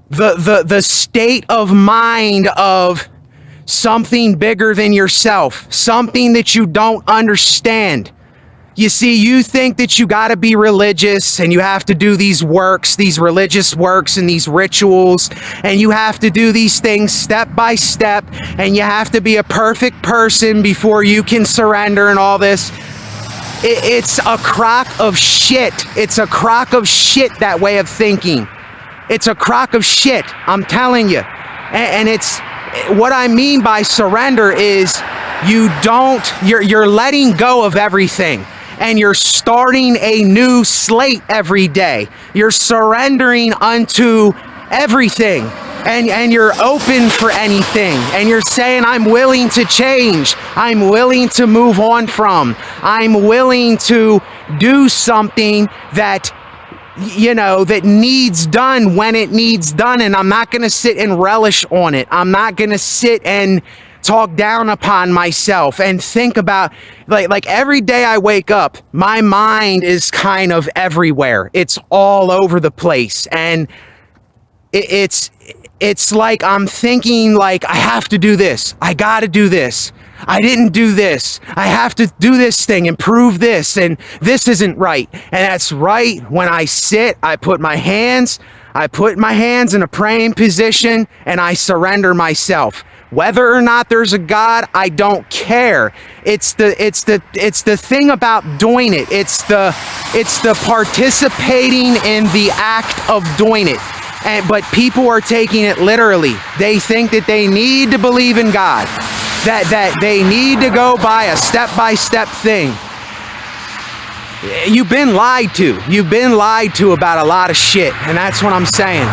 the state of mind of something bigger than yourself, something that you don't understand. You see, you think that you got to be religious and you have to do these works, these religious works and these rituals, and you have to do these things step by step, and you have to be a perfect person before you can surrender and all this. It's a crock of shit. It's a crock of shit, that way of thinking. It's a crock of shit, I'm telling you. And it's what I mean by surrender is you're letting go of everything. And you're starting a new slate every day. You're surrendering unto everything. And you're open for anything. And you're saying, I'm willing to change. I'm willing to move on from. I'm willing to do something that that needs done when it needs done, and I'm not going to sit and relish on it. I'm not going to sit and talk down upon myself and think about, like every day I wake up, my mind is kind of everywhere. It's all over the place, and it's like I'm thinking, like, I have to do this, I gotta do this, I didn't do this, I have to do this thing and prove this, and this isn't right. And that's right when I sit, I put my hands in a praying position, and I surrender myself. Whether or not there's a God, I don't care. It's the thing about doing it. It's the participating in the act of doing it. But people are taking it literally. They think that they need to believe in God, that they need to go by a step-by-step thing. You've been lied to. You've been lied to about a lot of shit, and that's what I'm saying.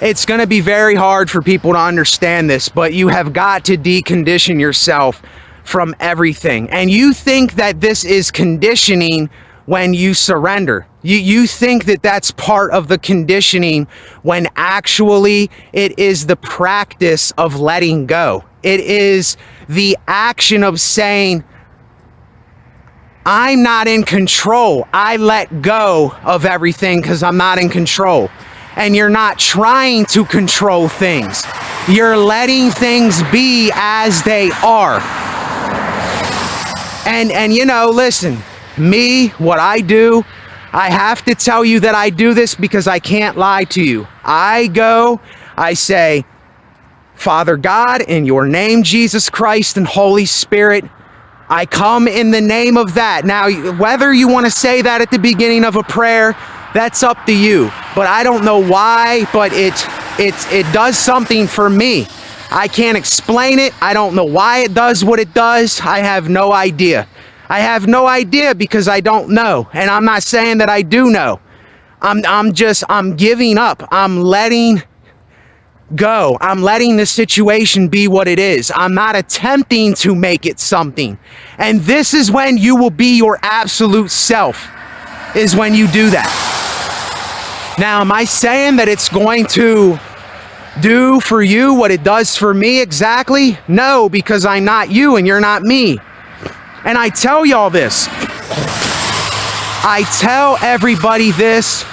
It's going to be very hard for people to understand this, but you have got to decondition yourself from everything. And you think that this is conditioning when you surrender. You think that that's part of the conditioning, when actually it is the practice of letting go. It is the action of saying, I'm not in control. I let go of everything because I'm not in control. And you're not trying to control things. You're letting things be as they are. And listen, me, what I do, I have to tell you that I do this because I can't lie to you. I say, Father God, in your name, Jesus Christ and Holy Spirit, I come in the name of that. Now, whether you want to say that at the beginning of a prayer, that's up to you. But I don't know why, but it does something for me. I can't explain it. I don't know why it does what it does. I have no idea. I have no idea because I don't know. And I'm not saying that I do know. I'm giving up. I'm letting go. I'm letting the situation be what it is. I'm not attempting to make it something. And this is when you will be your absolute self, is when you do that. Now, am I saying that it's going to do for you what it does for me exactly? No, because I'm not you and you're not me. And I tell y'all this. I tell everybody this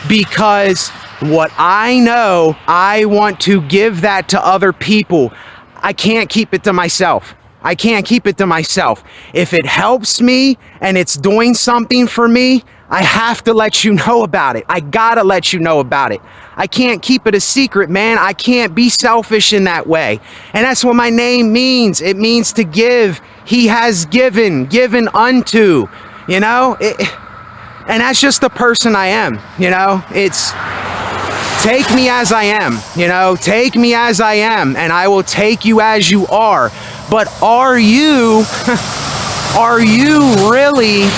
because what I know, I want to give that to other people. I can't keep it to myself. I can't keep it to myself. If it helps me and it's doing something for me, I have to let you know about it. I gotta let you know about it. I can't keep it a secret, man. I can't be selfish in that way. And that's what my name means. It means to give. He has given unto, and that's just the person I am, It's take me as I am, take me as I am, and I will take you as you are. But are you really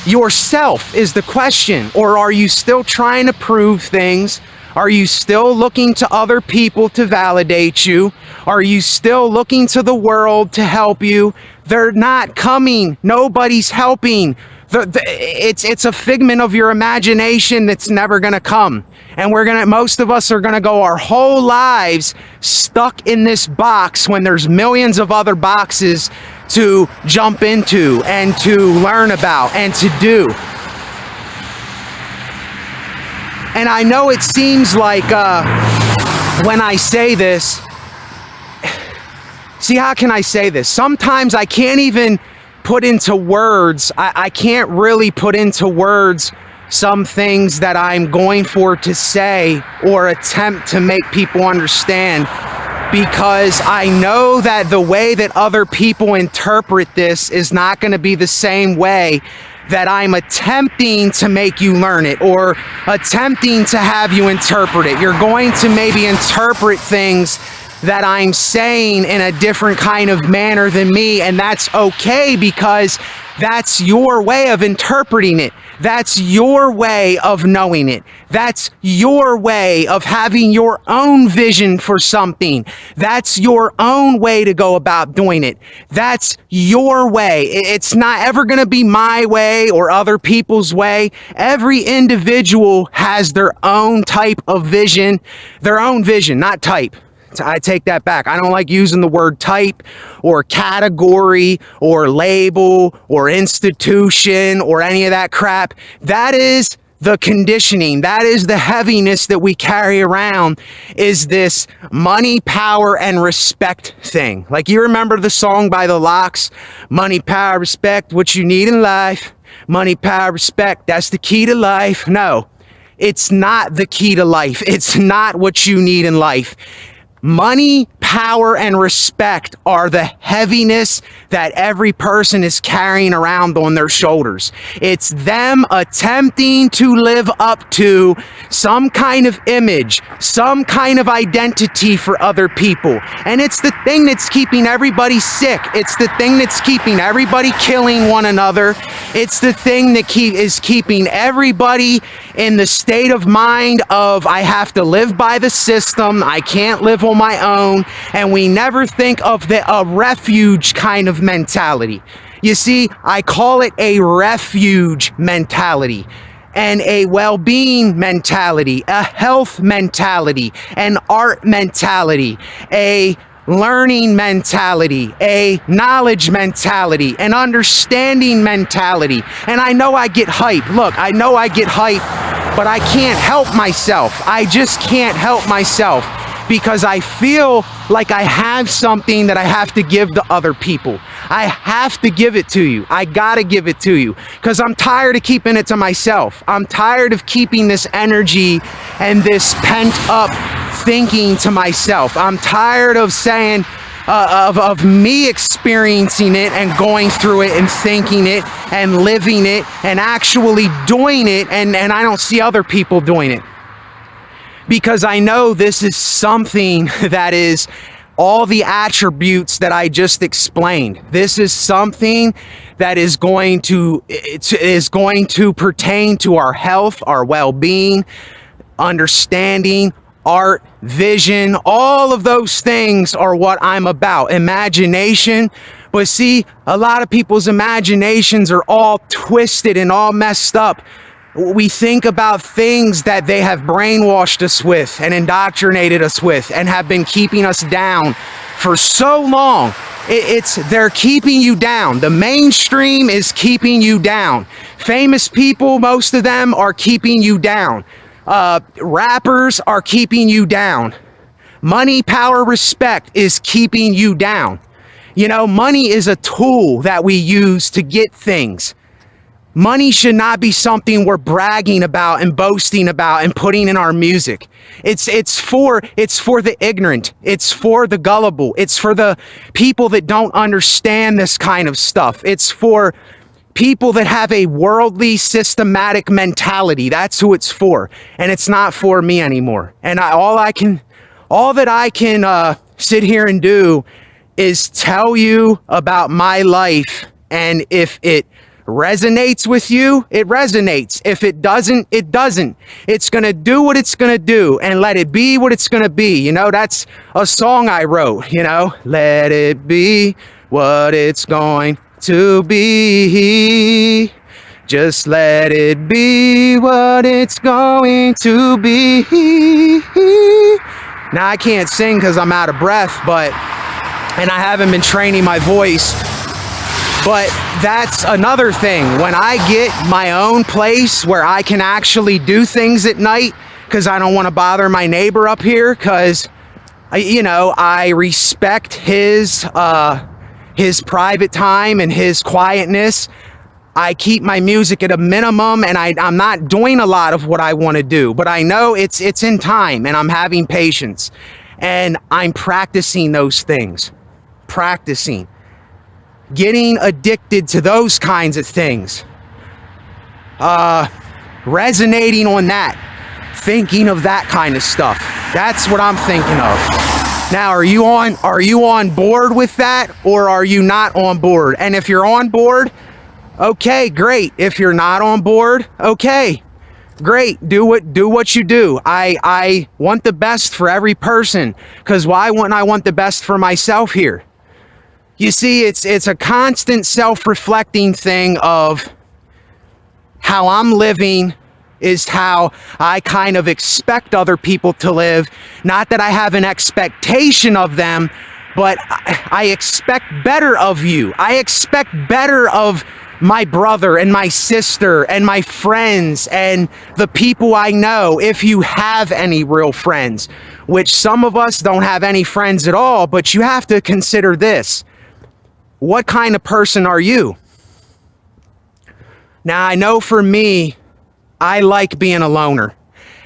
yourself is the question? Or are you still trying to prove things? Are you still looking to other people to validate you? Are you still looking to the world to help you? They're not coming. Nobody's helping. It's a figment of your imagination that's never going to come. And most of us are going to go our whole lives stuck in this box when there's millions of other boxes to jump into and to learn about and to do. And I know it seems like when I say this, see, how can I say this? Sometimes I can't even put into words, I can't really put into words some things that I'm going for to say or attempt to make people understand, because I know that the way that other people interpret this is not going to be the same way that I'm attempting to make you learn it or attempting to have you interpret it. You're going to maybe interpret things that I'm saying in a different kind of manner than me, and that's okay, because that's your way of interpreting it. That's your way of knowing it. That's your way of having your own vision for something. That's your own way to go about doing it. That's your way. It's not ever going to be my way or other people's way. Every individual has their own type of vision, not type. I take that back. I don't like using the word type or category or label or institution or any of that crap. That is the conditioning. That is the heaviness that we carry around, is this money, power, and respect thing. Like, you remember the song by the Locks, money, power, respect, what you need in life. Money, power, respect, that's the key to life. No, it's not the key to life. It's not what you need in life. Money, power, and respect are the heaviness that every person is carrying around on their shoulders. It's them attempting to live up to some kind of image, some kind of identity for other people. And it's the thing that's keeping everybody sick. It's the thing that's keeping everybody killing one another. It's the thing that is keeping everybody in the state of mind of, I have to live by the system, I can't live on my own. And we never think of a refuge kind of mentality. You see, I call it a refuge mentality, and a well-being mentality, a health mentality, an art mentality, a learning mentality, a knowledge mentality, an understanding mentality. And I know I get hype. Look, I know I get hype, but I can't help myself. I just can't help myself, because I feel like I have something that I have to give to other people. I have to give it to you. I gotta give it to you, because I'm tired of keeping it to myself. I'm tired of keeping this energy and this pent up thinking to myself. I'm tired of saying, of me experiencing it and going through it and thinking it and living it and actually doing it, and I don't see other people doing it. Because I know this is something that is all the attributes that I just explained. This is something that is going to pertain to our health, our well-being, understanding, art, vision. All of those things are what I'm about. Imagination. But see, a lot of people's imaginations are all twisted and all messed up. We think about things that they have brainwashed us with and indoctrinated us with and have been keeping us down for so long. They're keeping you down. The mainstream is keeping you down. Famous people, most of them, are keeping you down. Rappers are keeping you down. Money, power, respect is keeping you down. You know, money is a tool that we use to get things. Money should not be something we're bragging about and boasting about and putting in our music. It's for the ignorant. It's for the gullible. It's for the people that don't understand this kind of stuff. It's for people that have a worldly, systematic mentality. That's who it's for. And it's not for me anymore. And all that I can sit here and do is tell you about my life. And if it resonates with you, it resonates. If it doesn't, it doesn't. It's gonna do what it's gonna do, and let it be what it's gonna be. You know, that's a song I wrote, you know, let it be what it's going to be. Just let it be what it's going to be. Now, I can't sing because I'm out of breath, and I haven't been training my voice. But that's another thing. When I get my own place where I can actually do things at night, because I don't want to bother my neighbor up here, because, you know, I respect his private time and his quietness. I keep my music at a minimum, and I'm not doing a lot of what I want to do, but I know it's in time, and I'm having patience, and I'm practicing those things. Practicing. Getting addicted to those kinds of things. Resonating on that. Thinking of that kind of stuff. That's what I'm thinking of. Now, are you on board with that, or are you not on board? And if you're on board, Okay, great. If you're not on board, okay, great. Do what you do. I want the best for every person, because why wouldn't I want the best for myself here? You see, it's a constant self-reflecting thing of how I'm living is how I kind of expect other people to live. Not that I have an expectation of them, but I expect better of you. I expect better of my brother and my sister and my friends and the people I know, if you have any real friends, which some of us don't have any friends at all. But you have to consider this. What kind of person are you? Now, I know for me, I like being a loner,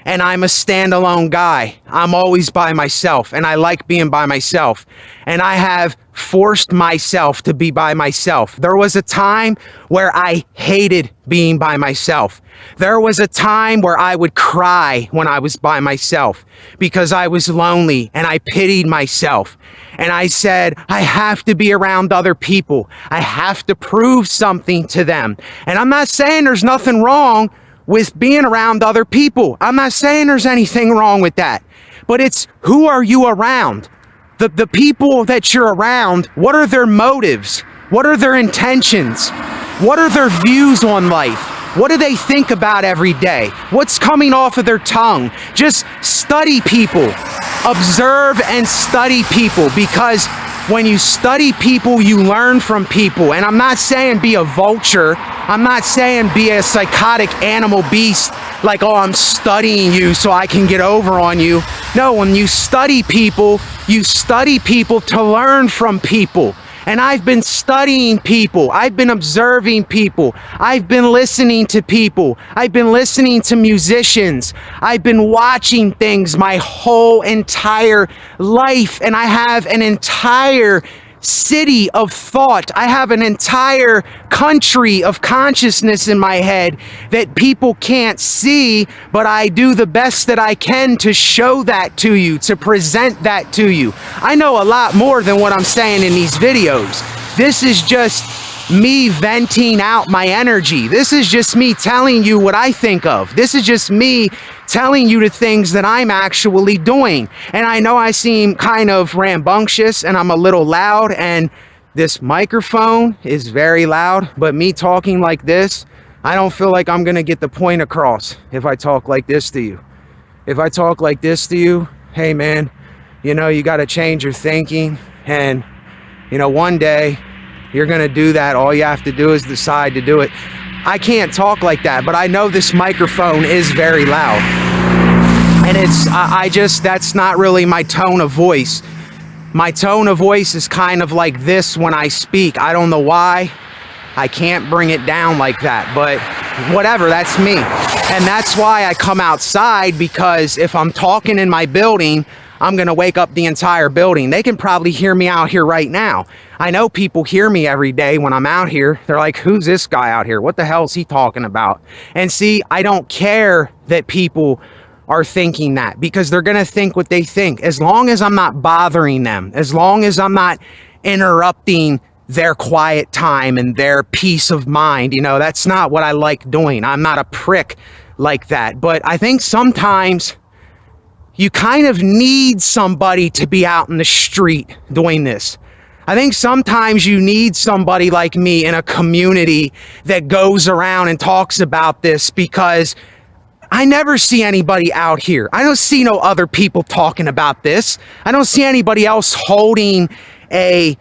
and I'm a standalone guy. I'm always by myself, and I like being by myself. And I have forced myself to be by myself. There was a time where I hated being by myself. There was a time where I would cry when I was by myself because I was lonely and I pitied myself. And I said, I have to be around other people. I have to prove something to them. And I'm not saying there's nothing wrong with being around other people. I'm not saying there's anything wrong with that. But it's, who are you around? The people that you're around, what are their motives? What are their intentions? What are their views on life? What do they think about every day? What's coming off of their tongue? Just study people. Observe and study people, because when you study people, you learn from people. And I'm not saying be a vulture. I'm not saying be a psychotic animal beast, like, oh, I'm studying you so I can get over on you. No, when you study people to learn from people. And I've been studying people. I've been observing people. I've been listening to people. I've been listening to musicians. I've been watching things my whole entire life. And I have an entire city of thought. I have an entire country of consciousness in my head that people can't see, but I do the best that I can to show that to you, to present that to you. I know a lot more than what I'm saying in these videos. This is just me venting out my energy. This is just me telling you what I think of. This is just me telling you the things that I'm actually doing. And I know I seem kind of rambunctious and I'm a little loud, and this microphone is very loud, but me talking like this, I don't feel like I'm gonna get the point across if I talk like this to you. If I talk like this to you, hey man, you know, you gotta change your thinking, and you know, one day you're gonna do that. All you have to do is decide to do it. I can't talk like that, but I know this microphone is very loud. And that's not really my tone of voice. My tone of voice is kind of like this when I speak. I don't know why. I can't bring it down like that, but whatever, that's me. And that's why I come outside, because if I'm talking in my building, I'm gonna wake up the entire building. They can probably hear me out here right now. I know people hear me every day when I'm out here. They're like, who's this guy out here? What the hell is he talking about? And see, I don't care that people are thinking that, because they're gonna think what they think. As long as I'm not bothering them, as long as I'm not interrupting their quiet time and their peace of mind, you know, that's not what I like doing. I'm not a prick like that. But I think sometimes you kind of need somebody to be out in the street doing this. I think sometimes you need somebody like me in a community that goes around and talks about this, because I never see anybody out here. I don't see no other people talking about this. I don't see anybody else holding a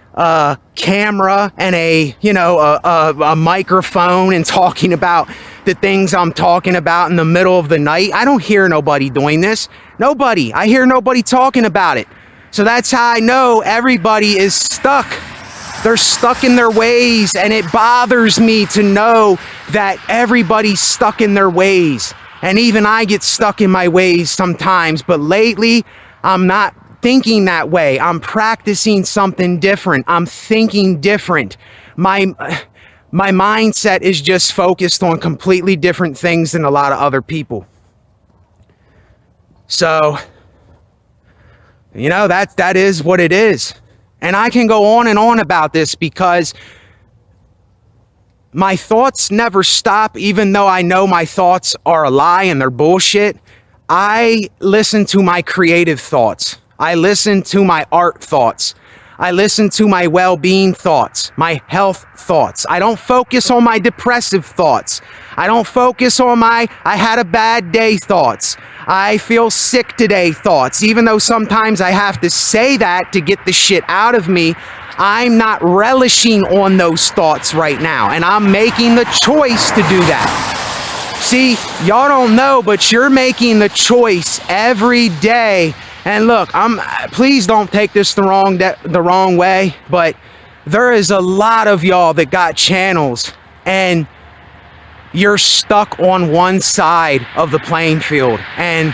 camera and a microphone and talking about the things I'm talking about in the middle of the night. I don't hear nobody doing this. Nobody. I hear nobody talking about it. So that's how I know everybody is stuck. They're stuck in their ways, and it bothers me to know that everybody's stuck in their ways. And even I get stuck in my ways sometimes, but lately I'm not thinking that way. I'm practicing something different. I'm thinking different. My mindset is just focused on completely different things than a lot of other people. So, you know, that is what it is. And I can go on and on about this, because my thoughts never stop, even though I know my thoughts are a lie and they're bullshit. I listen to my creative thoughts. I listen to my art thoughts. I listen to my well-being thoughts, my health thoughts. I don't focus on my depressive thoughts. I don't focus on my I had a bad day thoughts. I feel sick today thoughts. Even though sometimes I have to say that to get the shit out of me, I'm not relishing on those thoughts right now. And I'm making the choice to do that. See, y'all don't know, but you're making the choice every day. And look, please don't take this the wrong way, but there is a lot of y'all that got channels and you're stuck on one side of the playing field. And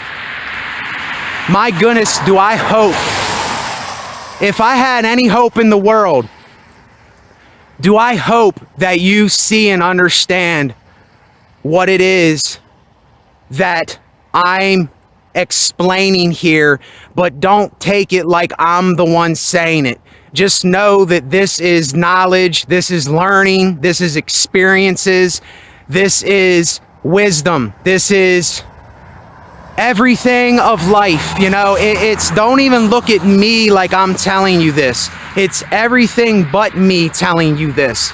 my goodness, do I hope, if I had any hope in the world, do I hope that you see and understand what it is that I'm explaining here, but don't take it like I'm the one saying it. Just know that this is knowledge, this is learning, this is experiences, this is wisdom, this is everything of life. You know, it's don't even look at me like I'm telling you this. It's everything but me telling you this.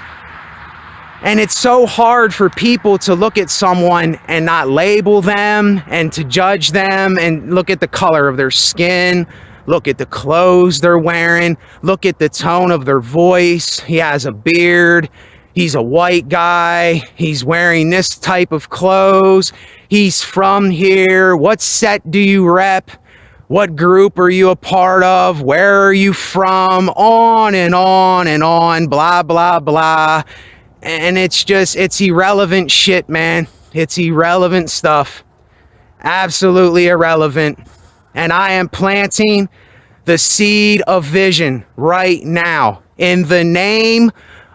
And it's so hard for people to look at someone and not label them and to judge them and look at the color of their skin, look at the clothes they're wearing, look at the tone of their voice. He has a beard. He's a white guy. He's wearing this type of clothes. He's from here. What set do you rep? What group are you a part of? Where are you from? On and on and on, blah, blah, blah. And it's irrelevant shit, man. It's irrelevant stuff. Absolutely irrelevant. And I am planting the seed of vision right now. In the name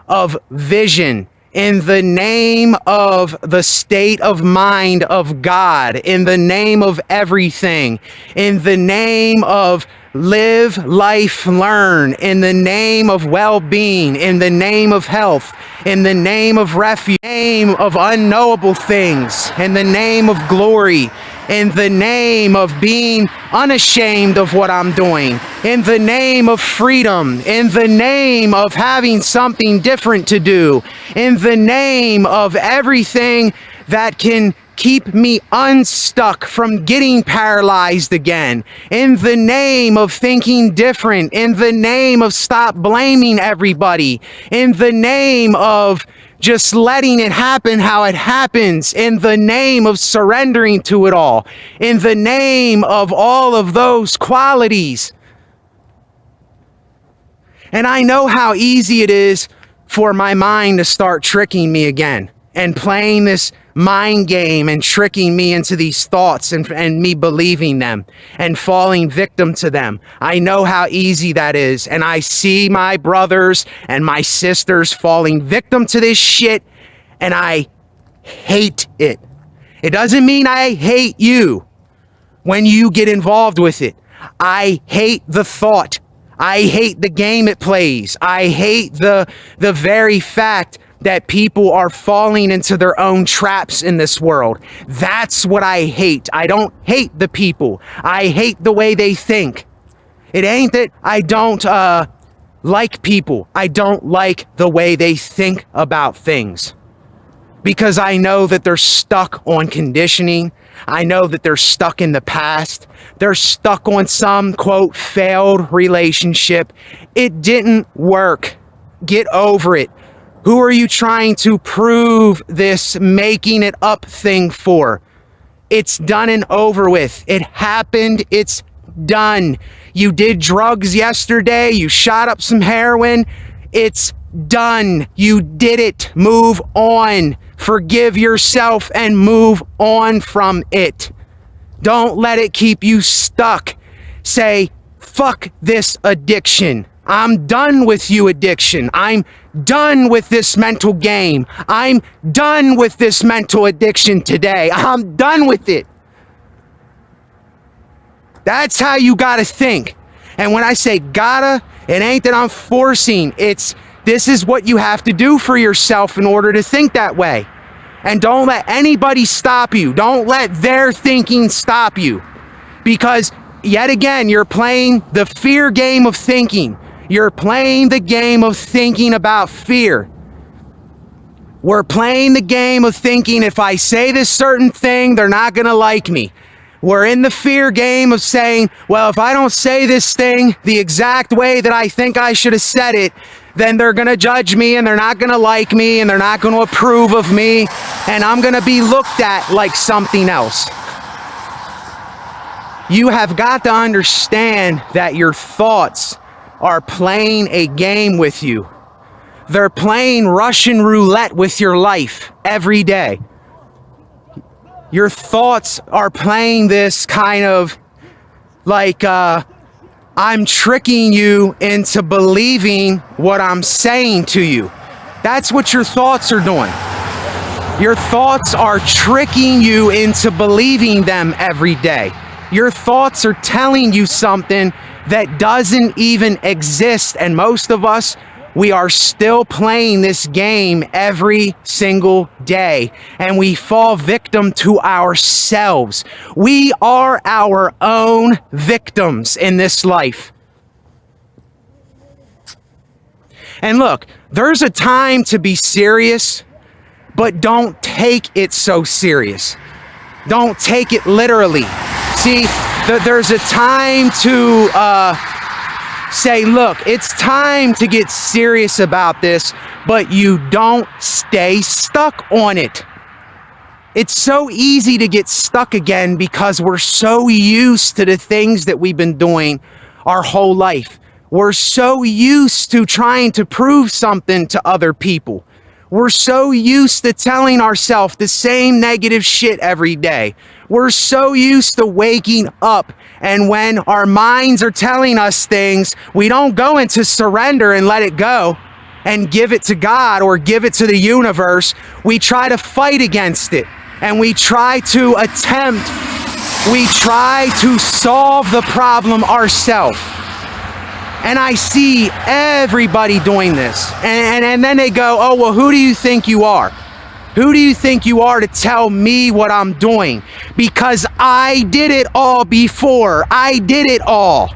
of vision. In the name of the state of mind of God. In the name of everything. In the name of live, life, learn. In the name of well-being. In the name of health. In the name of refuge. In the name of unknowable things. In the name of glory. In the name of being unashamed of what I'm doing. In the name of freedom. In the name of having something different to do. In the name of everything that can keep me unstuck from getting paralyzed again. In the name of thinking different. In the name of stop blaming everybody. In the name of just letting it happen how it happens. In the name of surrendering to it all. In the name of all of those qualities. And I know how easy it is for my mind to start tricking me again and playing this mind game and tricking me into these thoughts and me believing them and falling victim to them. I know how easy that is. And I see my brothers and my sisters falling victim to this shit, and I hate it. It doesn't mean I hate you when you get involved with it. I hate the thought. I hate the game it plays. I hate the very fact that people are falling into their own traps in this world. That's what I hate. I don't hate the people. I hate the way they think. It ain't that I don't like people. I don't like the way they think about things. Because I know that they're stuck on conditioning. I know that they're stuck in the past. They're stuck on some, quote, failed relationship. It didn't work. Get over it. Who are you trying to prove this making it up thing for? It's done and over with. It happened. It's done. You did drugs yesterday. You shot up some heroin. It's done. You did it. Move on. Forgive yourself and move on from it. Don't let it keep you stuck. Say, fuck this addiction. I'm done with you, addiction. I'm done with this mental game. I'm done with this mental addiction today. I'm done with it. That's how you gotta think. And when I say gotta, it ain't that I'm forcing. It's This is what you have to do for yourself in order to think that way. And don't let anybody stop you. Don't let their thinking stop you. Because yet again, you're playing the fear game of thinking. You're playing the game of thinking about fear. We're playing the game of thinking, if I say this certain thing, they're not going to like me. We're in the fear game of saying, well, if I don't say this thing the exact way that I think I should have said it, then they're going to judge me and they're not going to like me and they're not going to approve of me and I'm going to be looked at like something else. You have got to understand that your thoughts are playing a game with you. They're playing Russian roulette with your life every day. Your thoughts are playing this kind of like, I'm tricking you into believing what I'm saying to you. That's what your thoughts are doing. Your thoughts are tricking you into believing them every day. Your thoughts are telling you something that doesn't even exist. And most of us, we are still playing this game every single day, and we fall victim to ourselves. We are our own victims in this life. And look, there's a time to be serious, but don't take it so serious. Don't take it literally. See, there's a time to say, look, it's time to get serious about this, but you don't stay stuck on it. It's so easy to get stuck again because we're so used to the things that we've been doing our whole life. We're so used to trying to prove something to other people. We're so used to telling ourselves the same negative shit every day. We're so used to waking up, and when our minds are telling us things, we don't go into surrender and let it go and give it to God or give it to the universe. We try to fight against it, and we try to solve the problem ourselves. And I see everybody doing this. And then they go, oh, well, who do you think you are? Who do you think you are to tell me what I'm doing? Because I did it all before. I did it all.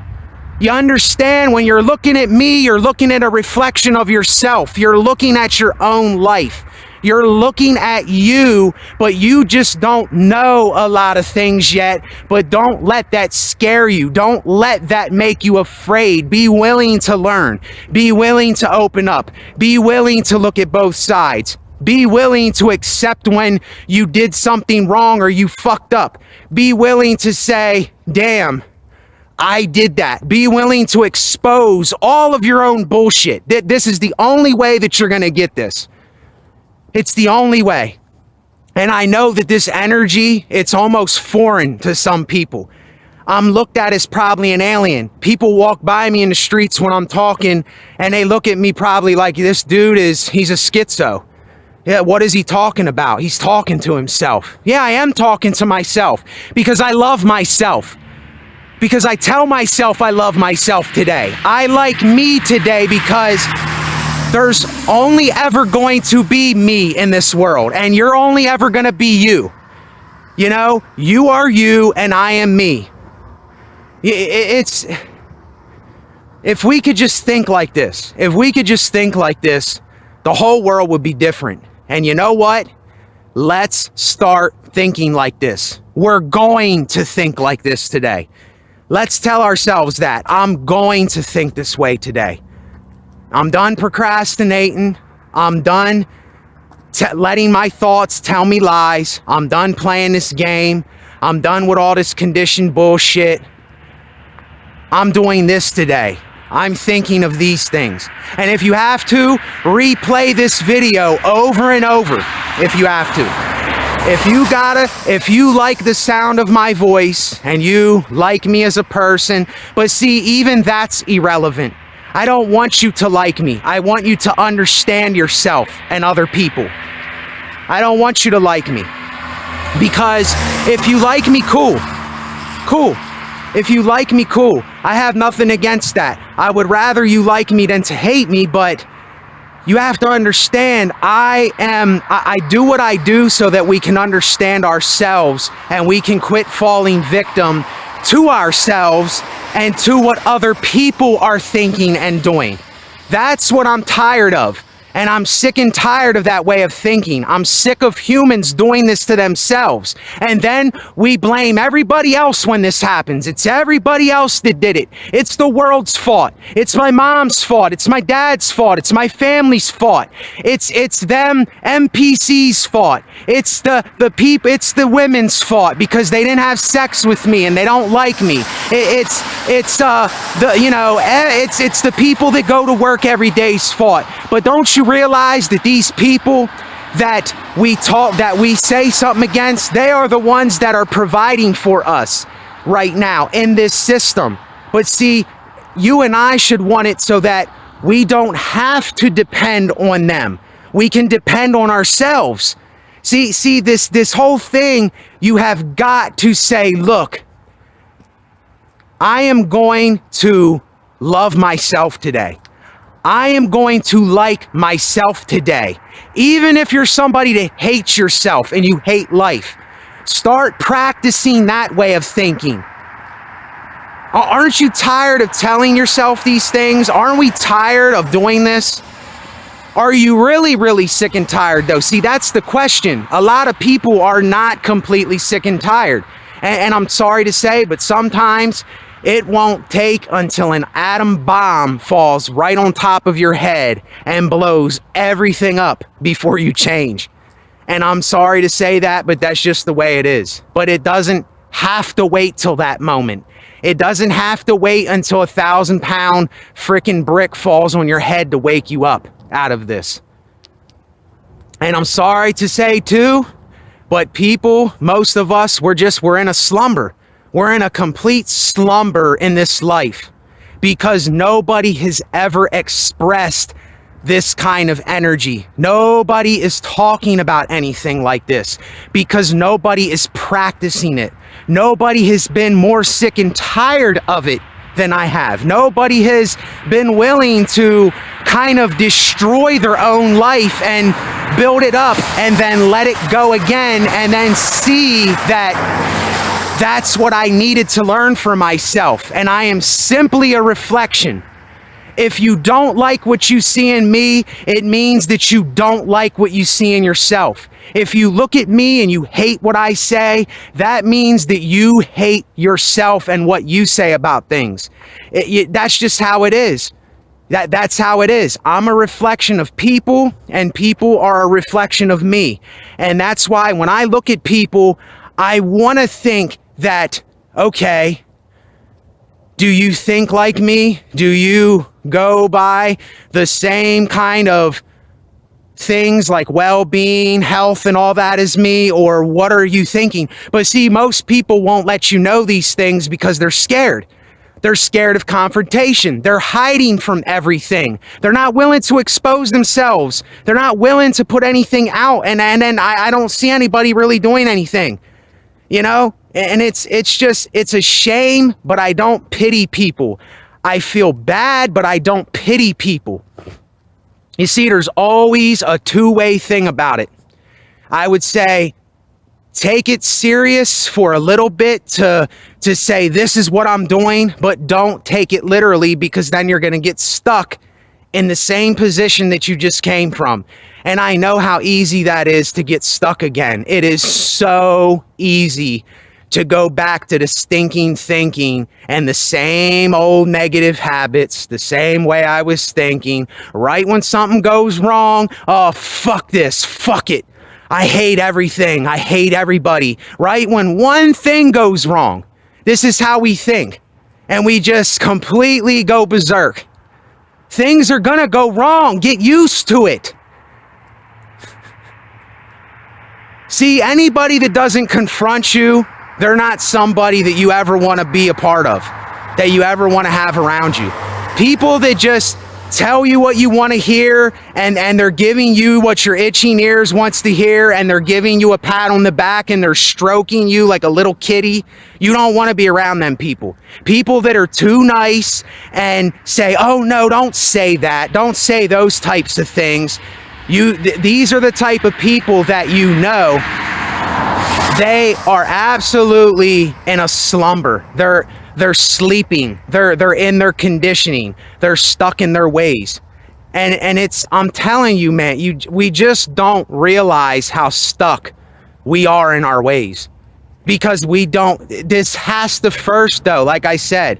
You understand? When you're looking at me, you're looking at a reflection of yourself. You're looking at your own life. You're looking at you, but you just don't know a lot of things yet. But don't let that scare you. Don't let that make you afraid. Be willing to learn. Be willing to open up. Be willing to look at both sides. Be willing to accept when you did something wrong or you fucked up. Be willing to say, damn, I did that. Be willing to expose all of your own bullshit. This is the only way that you're going to get this. It's the only way. And I know that this energy, it's almost foreign to some people. I'm looked at as probably an alien. People walk by me in the streets when I'm talking and they look at me probably like, this dude he's a schizo. Yeah, what is he talking about? He's talking to himself. Yeah, I am talking to myself because I love myself. Because I tell myself I love myself today. I like me today because there's only ever going to be me in this world, and you're only ever going to be you. You know, you are you and I am me. It's, if we could just think like this, the whole world would be different. And you know what? Let's start thinking like this. We're going to think like this today. Let's tell ourselves that. I'm going to think this way today. I'm done procrastinating. I'm done letting my thoughts tell me lies. I'm done playing this game. I'm done with all this conditioned bullshit. I'm doing this today. I'm thinking of these things. And if you have to, replay this video over and over if you have to. If you like the sound of my voice and you like me as a person, but see, even that's irrelevant. I don't want you to like me. I want you to understand yourself and other people. I don't want you to like me. Because if you like me, cool. If you like me, cool. I have nothing against that. I would rather you like me than to hate me, but You have to understand, I do what I do so that we can understand ourselves and we can quit falling victim to ourselves and to what other people are thinking and doing. That's what I'm tired of. And I'm sick and tired of that way of thinking. I'm sick of humans doing this to themselves. And then we blame everybody else when this happens. It's everybody else that did it. It's the world's fault. It's my mom's fault. It's my dad's fault. It's my family's fault. It's them NPC's fault. It's the people. It's the women's fault because they didn't have sex with me and they don't like me. It's the people that go to work every day's fault. But don't you realize that these people that we say something against, they are the ones that are providing for us right now in this system. But see, you and I should want it so that we don't have to depend on them. We can depend on ourselves. See this whole thing, you have got to say, look, I am going to love myself today. I am going to like myself today. Even if you're somebody that hates yourself and you hate life, start practicing that way of thinking. Aren't you tired of telling yourself these things? Aren't we tired of doing this? Are you really, really sick and tired though? See, that's the question. A lot of people are not completely sick and tired. And I'm sorry to say, but sometimes it won't take until an atom bomb falls right on top of your head and blows everything up before you change. And I'm sorry to say that, but that's just the way it is. But it doesn't have to wait till that moment. It doesn't have to wait until a 1,000-pound freaking brick falls on your head to wake you up out of this. And I'm sorry to say too, but people, most of us, we're in a slumber. We're in a complete slumber in this life because nobody has ever expressed this kind of energy. Nobody is talking about anything like this because nobody is practicing it. Nobody has been more sick and tired of it than I have. Nobody has been willing to kind of destroy their own life and build it up and then let it go again and then see that that's what I needed to learn for myself. And I am simply a reflection. If you don't like what you see in me, it means that you don't like what you see in yourself. If you look at me and you hate what I say, that means that you hate yourself and what you say about things. That's just how it is. That's how it is. I'm a reflection of people, and people are a reflection of me. And that's why when I look at people, I want to think that, okay, do you think like me? Do you go by the same kind of things like well-being, health, and all that as me? Or what are you thinking? But see, most people won't let you know these things because they're scared. They're scared of confrontation. They're hiding from everything. They're not willing to expose themselves. They're not willing to put anything out. And then I don't see anybody really doing anything, you know? And it's a shame, but I don't pity people. I feel bad, but I don't pity people. You see, there's always a two-way thing about it. I would say, take it serious for a little bit to say, this is what I'm doing, but don't take it literally because then you're going to get stuck in the same position that you just came from. And I know how easy that is to get stuck again. It is so easy to go back to the stinking thinking and the same old negative habits, the same way I was thinking. Right when something goes wrong, oh, fuck this, fuck it. I hate everything, I hate everybody. Right when one thing goes wrong, this is how we think. And we just completely go berserk. Things are gonna go wrong, get used to it. See, anybody that doesn't confront you, they're not somebody that you ever want to be a part of, that you ever want to have around you. People that just tell you what you want to hear, and they're giving you what your itching ears wants to hear, and they're giving you a pat on the back, and they're stroking you like a little kitty. You don't want to be around them people. People that are too nice and say, oh no, don't say that. Don't say those types of things. These are the type of people that you know, they are absolutely in a slumber. They're sleeping. They're in their conditioning. They're stuck in their ways. And I'm telling you, man, we just don't realize how stuck we are in our ways, because this has to first, though, like I said,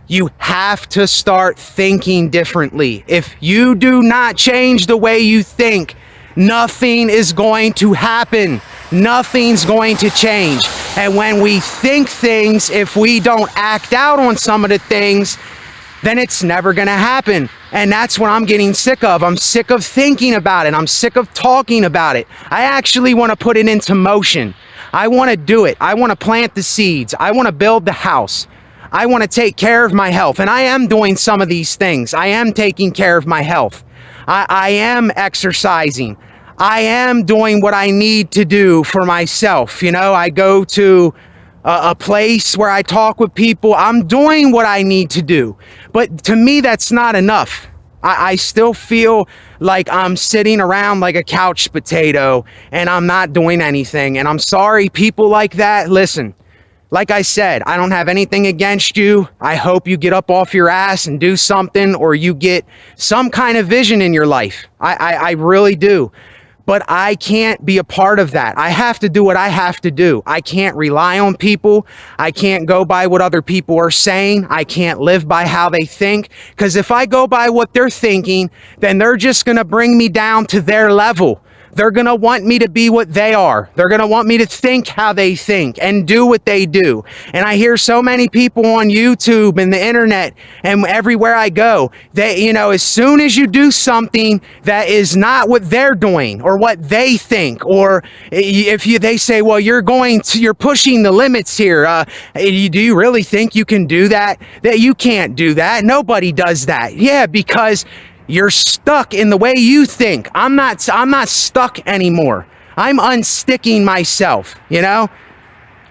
you have to start thinking differently. If you do not change the way you think, nothing is going to happen. Nothing's going to change. And when we think things, if we don't act out on some of the things, then it's never going to happen. And that's what I'm getting sick of. I'm sick of thinking about it. I'm sick of talking about it. I actually want to put it into motion. I want to do it. I want to plant the seeds. I want to build the house. I want to take care of my health. And I am doing some of these things. I am taking care of my health. I am exercising. I am doing what I need to do for myself. You know, I go to a place where I talk with people. I'm doing what I need to do. But to me, that's not enough. I still feel like I'm sitting around like a couch potato and I'm not doing anything. And I'm sorry, people like that. Listen, like I said, I don't have anything against you. I hope you get up off your ass and do something, or you get some kind of vision in your life. I really do. But I can't be a part of that. I have to do what I have to do. I can't rely on people. I can't go by what other people are saying. I can't live by how they think. Because if I go by what they're thinking, then they're just going to bring me down to their level. They're going to want me to be what they are. They're going to want me to think how they think and do what they do. And I hear so many people on YouTube and the internet and everywhere I go, they, as soon as you do something that is not what they're doing or what they think, or if they say, well, you're pushing the limits here. Do you really think you can do that? That you can't do that. Nobody does that. Yeah, because you're stuck in the way you think. I'm not stuck anymore. I'm unsticking myself,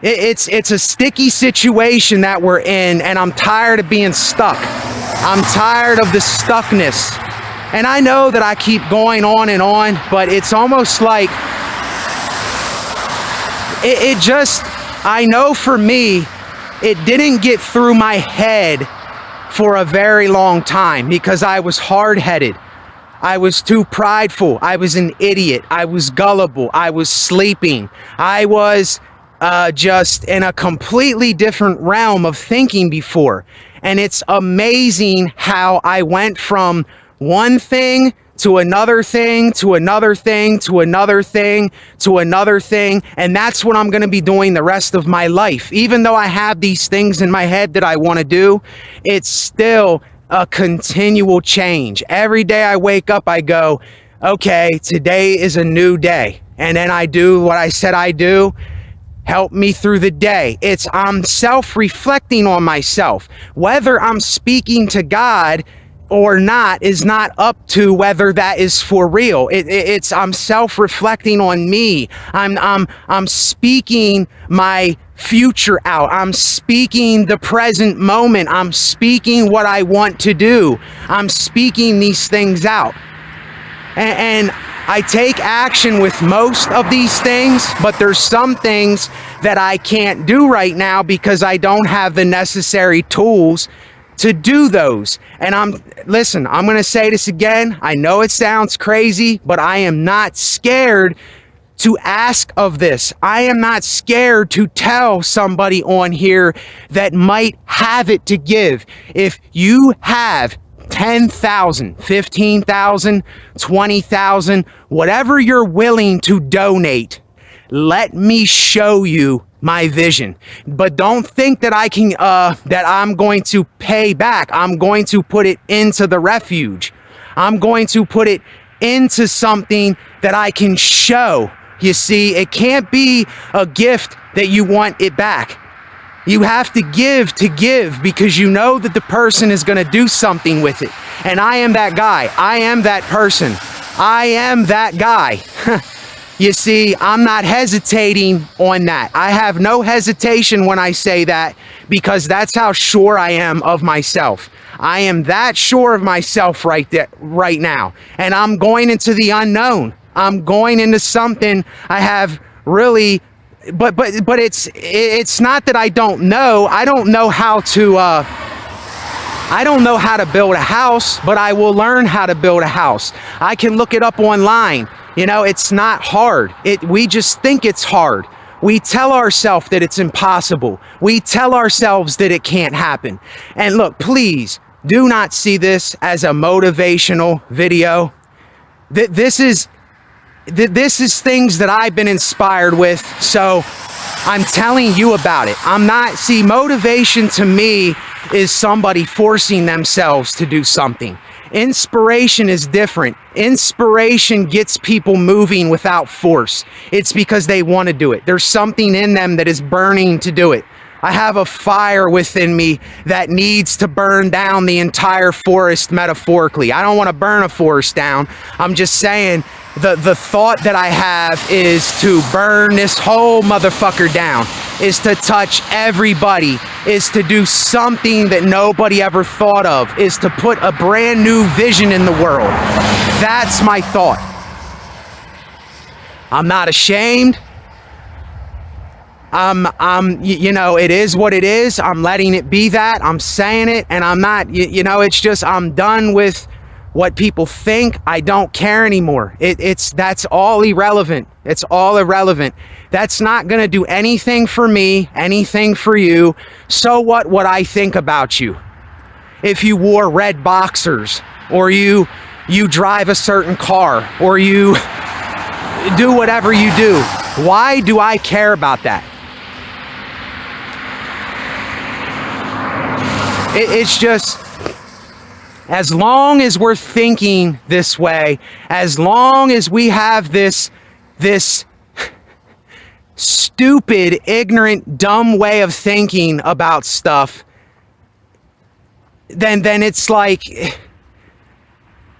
It's a sticky situation that we're in, and I'm tired of being stuck. I'm tired of the stuckness. And I know that I keep going on and on, but it's almost like I know for me, it didn't get through my head for a very long time because I was hard-headed. I was too prideful. I was an idiot. I was gullible. I was sleeping. I was just in a completely different realm of thinking before. And it's amazing how I went from one thing to another thing, to another thing, to another thing, to another thing. And that's what I'm going to be doing the rest of my life. Even though I have these things in my head that I want to do, it's still a continual change. Every day I wake up, I go, okay, today is a new day. And then I do what I said I do. Help me through the day. I'm self-reflecting on myself. Whether I'm speaking to God or not is not up to whether that is for real. I'm self-reflecting on me. I'm speaking my future out. I'm speaking the present moment. I'm speaking what I want to do. I'm speaking these things out. And I take action with most of these things, but there's some things that I can't do right now because I don't have the necessary tools to do those. And listen, I'm going to say this again. I know it sounds crazy, but I am not scared to ask of this. I am not scared to tell somebody on here that might have it to give. If you have 10,000, 15,000, 20,000, whatever you're willing to donate, let me show you my vision. But don't think that that I'm going to pay back. I'm going to put it into the refuge. I'm going to put it into something that I can show. You see, it can't be a gift that you want it back. You have to give because you know that the person is going to do something with it. And I am that guy. I am that person. I am that guy. You see, I'm not hesitating on that. I have no hesitation when I say that, because that's how sure I am of myself. I am that sure of myself right now. And I'm going into the unknown. I'm going into something I have really, but it's not that I don't know. I don't know how to build a house, but I will learn how to build a house. I can look it up online. You know, it's not hard. We just think it's hard. We tell ourselves that it's impossible. We tell ourselves that it can't happen. And look, please do not see this as a motivational video. This is things that I've been inspired with, so I'm telling you about it. Motivation to me is somebody forcing themselves to do something. Inspiration is different. Inspiration gets people moving without force. It's because they want to do it. There's something in them that is burning to do it. I have a fire within me that needs to burn down the entire forest, metaphorically. I don't want to burn a forest down. I'm just saying the thought that I have is to burn this whole motherfucker down, is to touch everybody, is to do something that nobody ever thought of, is to put a brand new vision in the world. That's my thought. I'm not ashamed. You know, it is what it is. I'm letting it be that. I'm saying it, and I'm not, you know, it's just, I'm done with what people think. I don't care anymore. That's all irrelevant. It's all irrelevant. That's not going to do anything for me, anything for you. So what I think about you? If you wore red boxers, or you drive a certain car, or you do whatever you do, why do I care about that? It's just, as long as we're thinking this way, as long as we have this stupid, ignorant, dumb way of thinking about stuff, then it's like,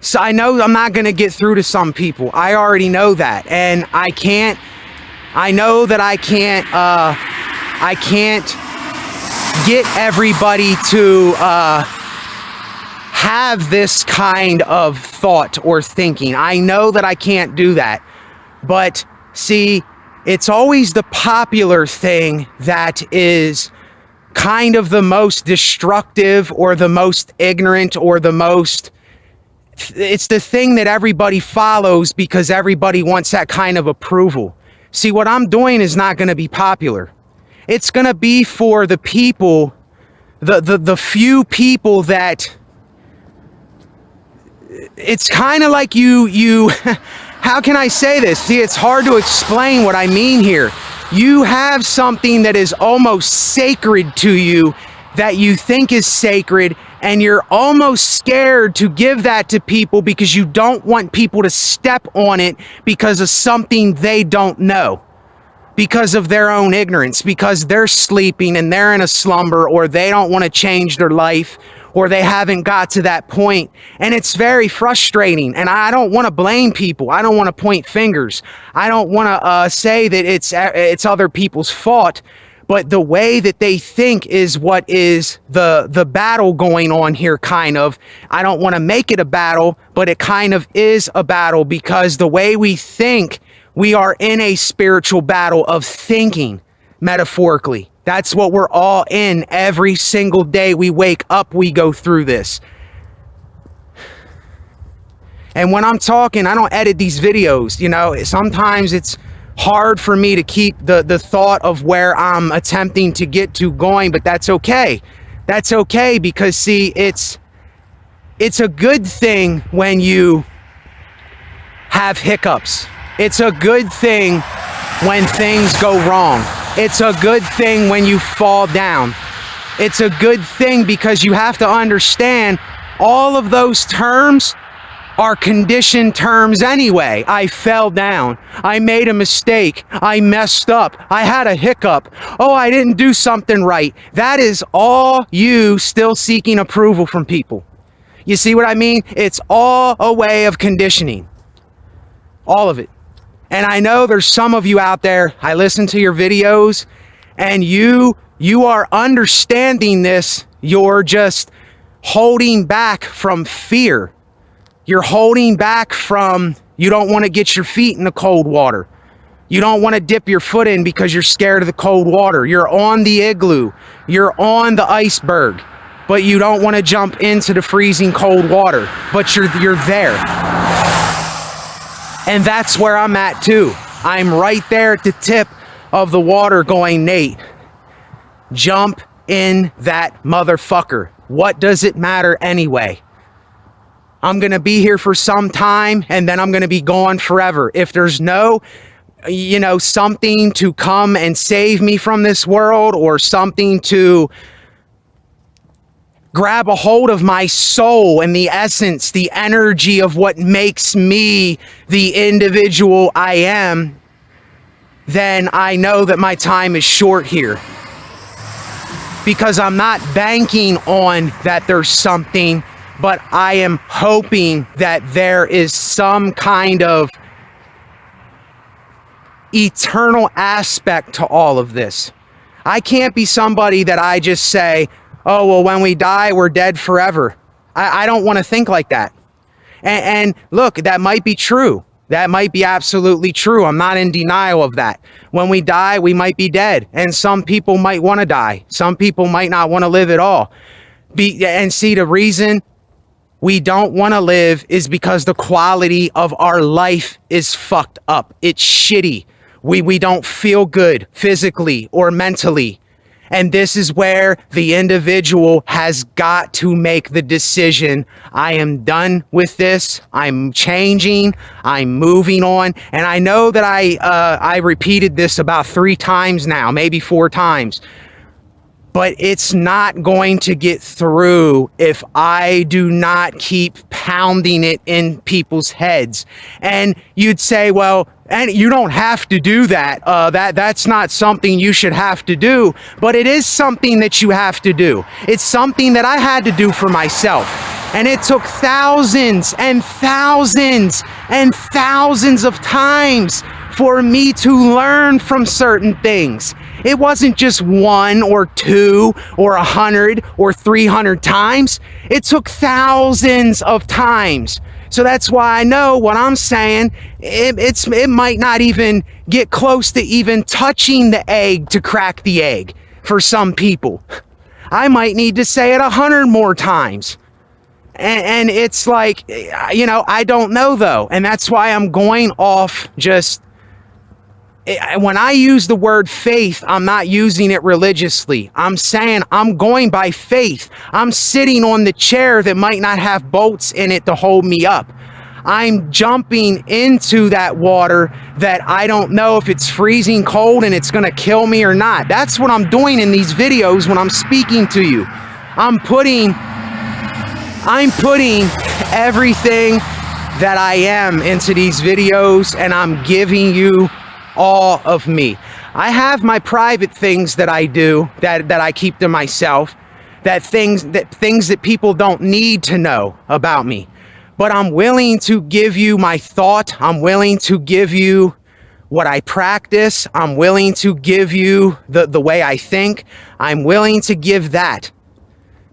so I know I'm not going to get through to some people. I already know that. And I know that I can't get everybody to have this kind of thought or thinking. I know that I can't do that. But see, it's always the popular thing that is kind of the most destructive, or the most ignorant, or it's the thing that everybody follows because everybody wants that kind of approval. See, what I'm doing is not going to be popular. It's going to be for the people, the few people that, it's kind of like you how can I say this? See, it's hard to explain what I mean here. You have something that is almost sacred to you, that you think is sacred, and you're almost scared to give that to people because you don't want people to step on it because of something they don't know, because of their own ignorance, because they're sleeping and they're in a slumber, or they don't want to change their life, or they haven't got to that point. And it's very frustrating. And I don't want to blame people. I don't want to point fingers. I don't want to say that it's other people's fault. But the way that they think is what is the battle going on here, kind of. I don't want to make it a battle, but it kind of is a battle, because the way we think, we are in a spiritual battle of thinking, metaphorically. That's what we're all in every single day we wake up. We go through this. And when I'm talking, I don't edit these videos. You know, sometimes it's hard for me to keep the thought of where I'm attempting to get to going, but that's okay. That's okay, because see, it's a good thing when you have hiccups. It's a good thing when things go wrong. It's a good thing when you fall down. It's a good thing because you have to understand all of those terms are conditioned terms anyway. I fell down. I made a mistake. I messed up. I had a hiccup. Oh, I didn't do something right. That is all you still seeking approval from people. You see what I mean? It's all a way of conditioning. All of it. And I know there's some of you out there, I listen to your videos, and you are understanding this. You're just holding back from fear. You're holding back from, you don't want to get your feet in the cold water. You don't want to dip your foot in because you're scared of the cold water. You're on the igloo. You're on the iceberg, but you don't want to jump into the freezing cold water, but you're there. And that's where I'm at too. I'm right there at the tip of the water going, Nate, jump in that motherfucker. What does it matter anyway? I'm going to be here for some time and then I'm going to be gone forever. If there's no, something to come and save me from this world, or something to grab a hold of my soul and the essence, the energy of what makes me the individual I am, then I know that my time is short here. Because I'm not banking on that there's something, but I am hoping that there is some kind of eternal aspect to all of this. I can't be somebody that I just say, oh, well, when we die, we're dead forever. I don't want to think like that. And look, that might be true. That might be absolutely true. I'm not in denial of that. When we die, we might be dead. And some people might want to die. Some people might not want to live at all. And see, the reason we don't want to live is because the quality of our life is fucked up. It's shitty. We don't feel good physically or mentally. And this is where the individual has got to make the decision. I am done with this. I'm changing. I'm moving on. And I know that I repeated this about 3 times now, maybe 4 times. But it's not going to get through if I do not keep pounding it in people's heads. And you'd say, well, and you don't have to do that. That's not something you should have to do, but it is something that you have to do. It's something that I had to do for myself. And it took thousands and thousands and thousands of times for me to learn from certain things. It wasn't just 1 or 2 or 100 or 300 times. It took thousands of times. So that's why I know what I'm saying. It might not even get close to even touching the egg to crack the egg for some people. I might need to say it 100 more times. And it's like, I don't know though. And that's why I'm going off just, when I use the word faith, I'm not using it religiously. I'm saying I'm going by faith. I'm sitting on the chair that might not have bolts in it to hold me up. I'm jumping into that water that I don't know if it's freezing cold and it's going to kill me or not. That's what I'm doing in these videos when I'm speaking to you. I'm putting everything that I am into these videos, and I'm giving you all of me. I have my private things that I do that I keep to myself, things that people don't need to know about me. But I'm willing to give you my thought. I'm willing to give you what I practice. I'm willing to give you the way I think. I'm willing to give that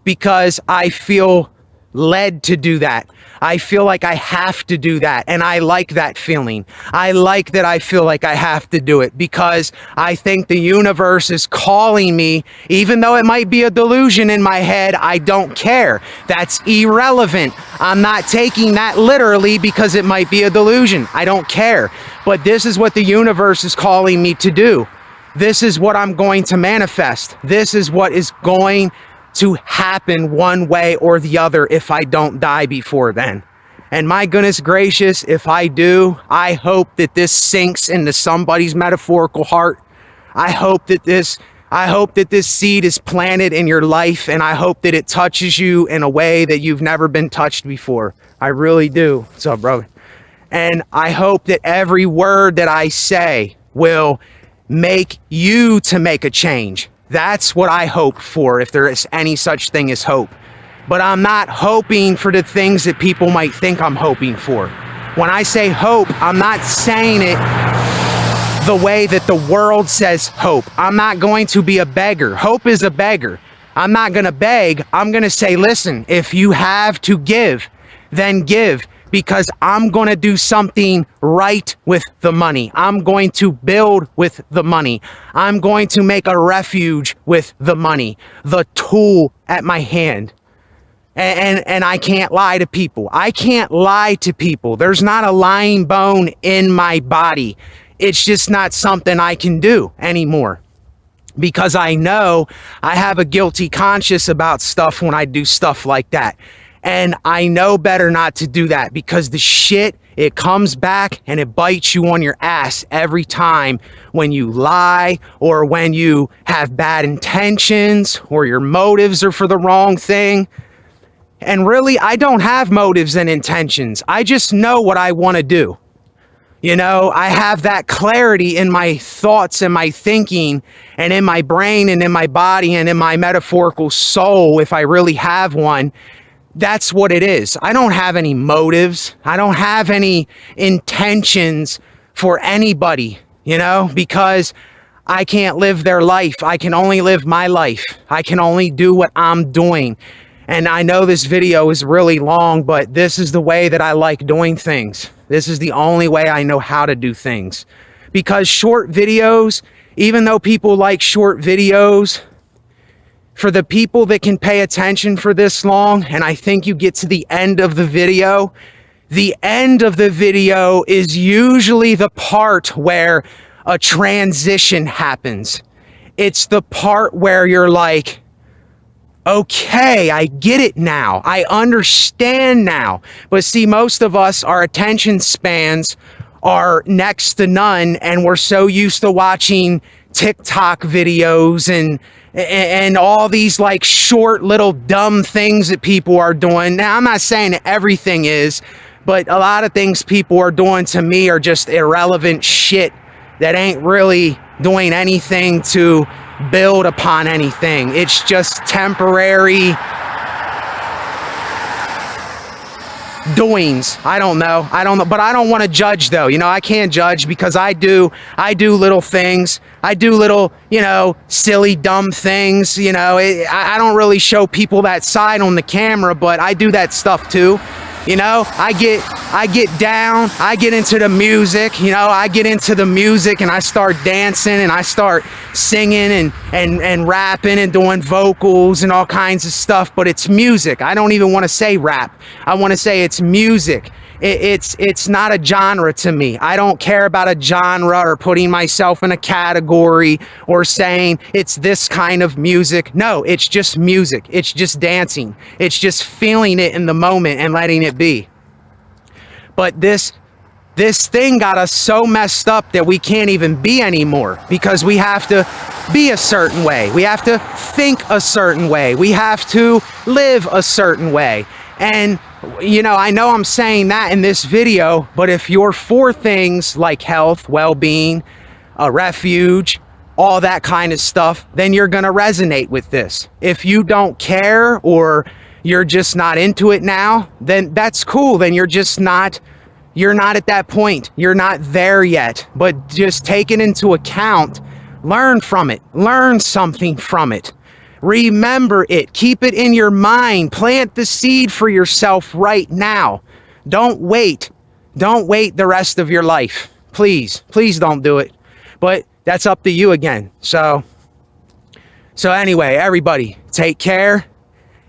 because I feel led to do that. I feel like I have to do that, and I like that feeling. I like that I feel like I have to do it because I think the universe is calling me, even though it might be a delusion in my head. I don't care. That's irrelevant. I'm not taking that literally because it might be a delusion. I don't care. But this is what the universe is calling me to do. This is what I'm going to manifest. This is what is going to happen one way or the other if I don't die before then. And my goodness gracious, if I do, I hope that this sinks into somebody's metaphorical heart. I hope that this seed is planted in your life, and I hope that it touches you in a way that you've never been touched before. I really do. What's up, brother? And I hope that every word that I say will make you to make a change. That's what I hope for, if there is any such thing as hope. but I'm not hoping for the things that people might think I'm hoping for. When I say hope, I'm not saying it the way that the world says hope. I'm not going to be a beggar. Hope is a beggar. I'm not going to beg. I'm going to say, listen, if you have to give, then give, because I'm going to do something right with the money. I'm going to build with the money. I'm going to make a refuge with the money, the tool at my hand. And I can't lie to people. I can't lie to people. There's not a lying bone in my body. It's just not something I can do anymore, because I know I have a guilty conscience about stuff when I do stuff like that. And I know better not to do that, because the shit, it comes back and it bites you on your ass every time when you lie, or when you have bad intentions, or your motives are for the wrong thing. And really, I don't have motives and intentions. I just know what I want to do. You know, I have that clarity in my thoughts and my thinking, and in my brain and in my body and in my metaphorical soul, if I really have one. That's what it is. I don't have any motives. I don't have any intentions for anybody, you know, because I can't live their life. I can only live my life. I can only do what I'm doing. And I know this video is really long, but this is the way that I like doing things. This is the only way I know how to do things. Because short videos, even though people like short videos, for the people that can pay attention for this long, and I think you get to the end of the video is usually the part where a transition happens. It's the part where you're like, okay, I get it now. I understand now. But see, most of us, our attention spans are next to none, and we're so used to watching TikTok videos and all these like short little dumb things that people are doing. Now, I'm not saying that everything is, but a lot of things people are doing to me are just irrelevant shit that ain't really doing anything to build upon anything. It's just temporary doings. I don't know, but I don't want to judge though. You know, I can't judge, because I do little things. I do little, you know, silly, dumb things. You know, I don't really show people that side on the camera, but I do that stuff too. You know, I get down, I get into the music, you know, I get into the music and I start dancing and I start singing and rapping and doing vocals and all kinds of stuff, but it's music. I don't even want to say rap. I want to say it's music. It's not a genre to me. I don't care about a genre or putting myself in a category or saying it's this kind of music. No, it's just music. It's just dancing. It's just feeling it in the moment and letting it be. But this thing got us so messed up that we can't even be anymore, because we have to be a certain way. We have to think a certain way. We have to live a certain way. And you know I'm saying that in this video, but if you're for things like health, well-being, a refuge, all that kind of stuff, then you're going to resonate with this. If you don't care, or you're just not into it now, then that's cool. Then you're not at that point. You're not there yet, but just take it into account. Learn from it. Learn something from it. Remember it. Keep it in your mind. Plant the seed for yourself right now. Don't wait. Don't wait the rest of your life. Please don't do it. But that's up to you again. So anyway, everybody, take care.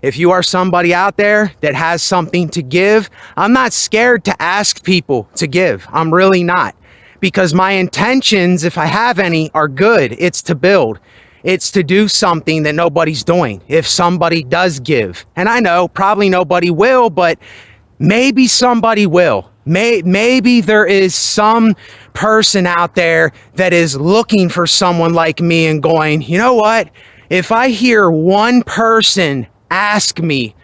If you are somebody out there that has something to give, I'm not scared to ask people to give. I'm really not. Because my intentions, if I have any, are good. It's to build. It's to do something that nobody's doing. If somebody does give, and I know probably nobody will, but maybe somebody will. Maybe there is some person out there that is looking for someone like me and going, you know what? If I hear one person ask me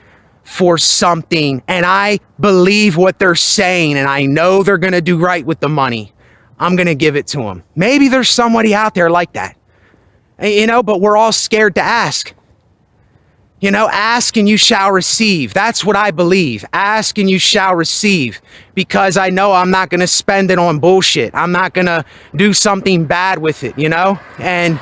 for something and I believe what they're saying and I know they're going to do right with the money, I'm going to give it to them. Maybe there's somebody out there like that. You know, but we're all scared to ask. You know, ask and you shall receive. That's what I believe. Ask and you shall receive, because I know I'm not going to spend it on bullshit. I'm not going to do something bad with it, you know? And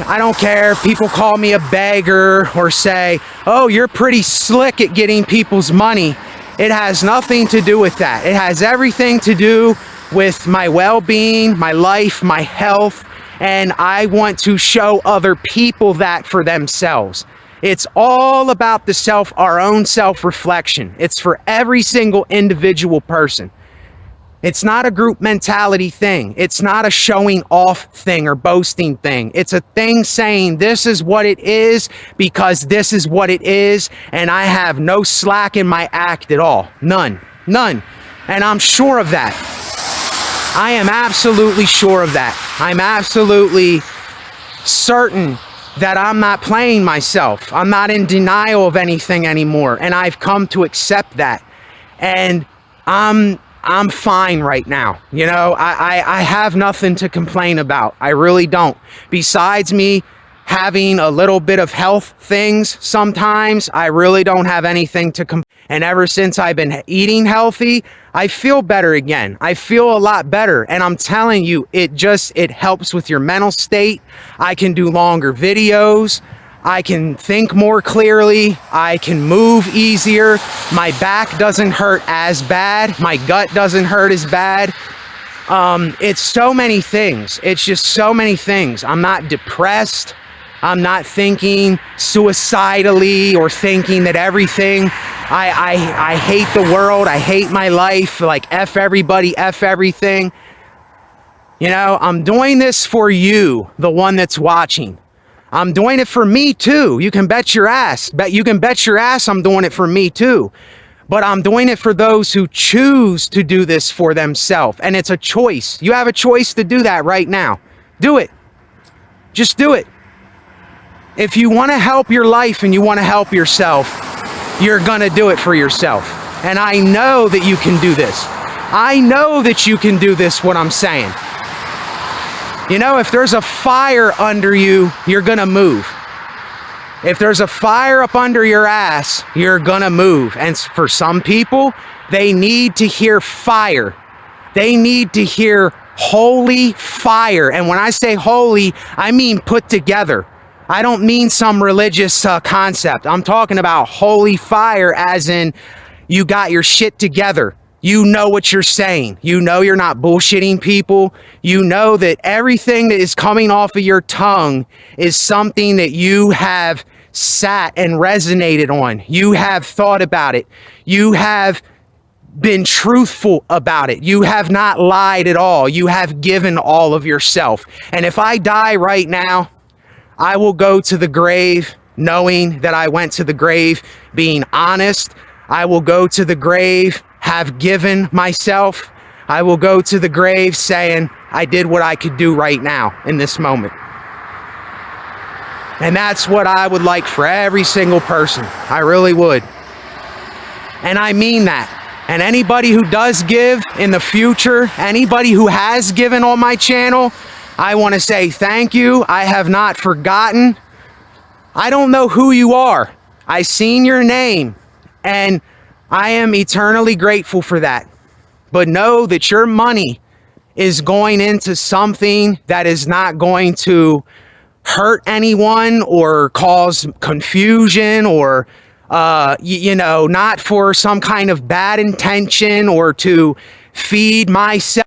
I don't care if people call me a beggar or say, oh, you're pretty slick at getting people's money. It has nothing to do with that. It has everything to do with my well-being, my life, my health, and I want to show other people that for themselves. It's all about our own self-reflection. It's for every single individual person. It's not a group mentality thing. It's not a showing off thing or boasting thing. It's a thing saying this is what it is because this is what it is, and I have no slack in my act at all. None. None. And I'm sure of that. I am absolutely sure of that. I'm absolutely certain that I'm not playing myself. I'm not in denial of anything anymore, and I've come to accept that. And I'm fine right now. You know, I have nothing to complain about. I really don't. Besides me having a little bit of health things sometimes, I really don't have anything to complain. And ever since I've been eating healthy, I feel better again. I feel a lot better. And I'm telling you, it helps with your mental state. I can do longer videos. I can think more clearly. I can move easier. My back doesn't hurt as bad. My gut doesn't hurt as bad. It's so many things. It's just so many things. I'm not depressed. I'm not thinking suicidally or thinking that everything, I hate the world, I hate my life, like F everybody, F everything. You know, I'm doing this for you, the one that's watching. I'm doing it for me too. You can bet your ass. You can bet your ass I'm doing it for me too. But I'm doing it for those who choose to do this for themselves. And it's a choice. You have a choice to do that right now. Do it. Just do it. If you want to help your life and you want to help yourself, you're going to do it for yourself. And I know that you can do this. I know that you can do this, what I'm saying. You know, if there's a fire under you, you're going to move. If there's a fire up under your ass, you're going to move. And for some people, they need to hear fire. They need to hear holy fire. And when I say holy, I mean put together. I don't mean some religious concept. I'm talking about holy fire as in you got your shit together. You know what you're saying. You know you're not bullshitting people. You know that everything that is coming off of your tongue is something that you have sat and resonated on. You have thought about it. You have been truthful about it. You have not lied at all. You have given all of yourself. And if I die right now, I will go to the grave knowing that I went to the grave being honest. I will go to the grave, have given myself. I will go to the grave saying, I did what I could do right now in this moment. And that's what I would like for every single person. I really would. And I mean that. And anybody who does give in the future, anybody who has given on my channel, I want to say thank you. I have not forgotten. I don't know who you are. I seen your name, and I am eternally grateful for that. But know that your money is going into something that is not going to hurt anyone or cause confusion or, not for some kind of bad intention or to feed myself.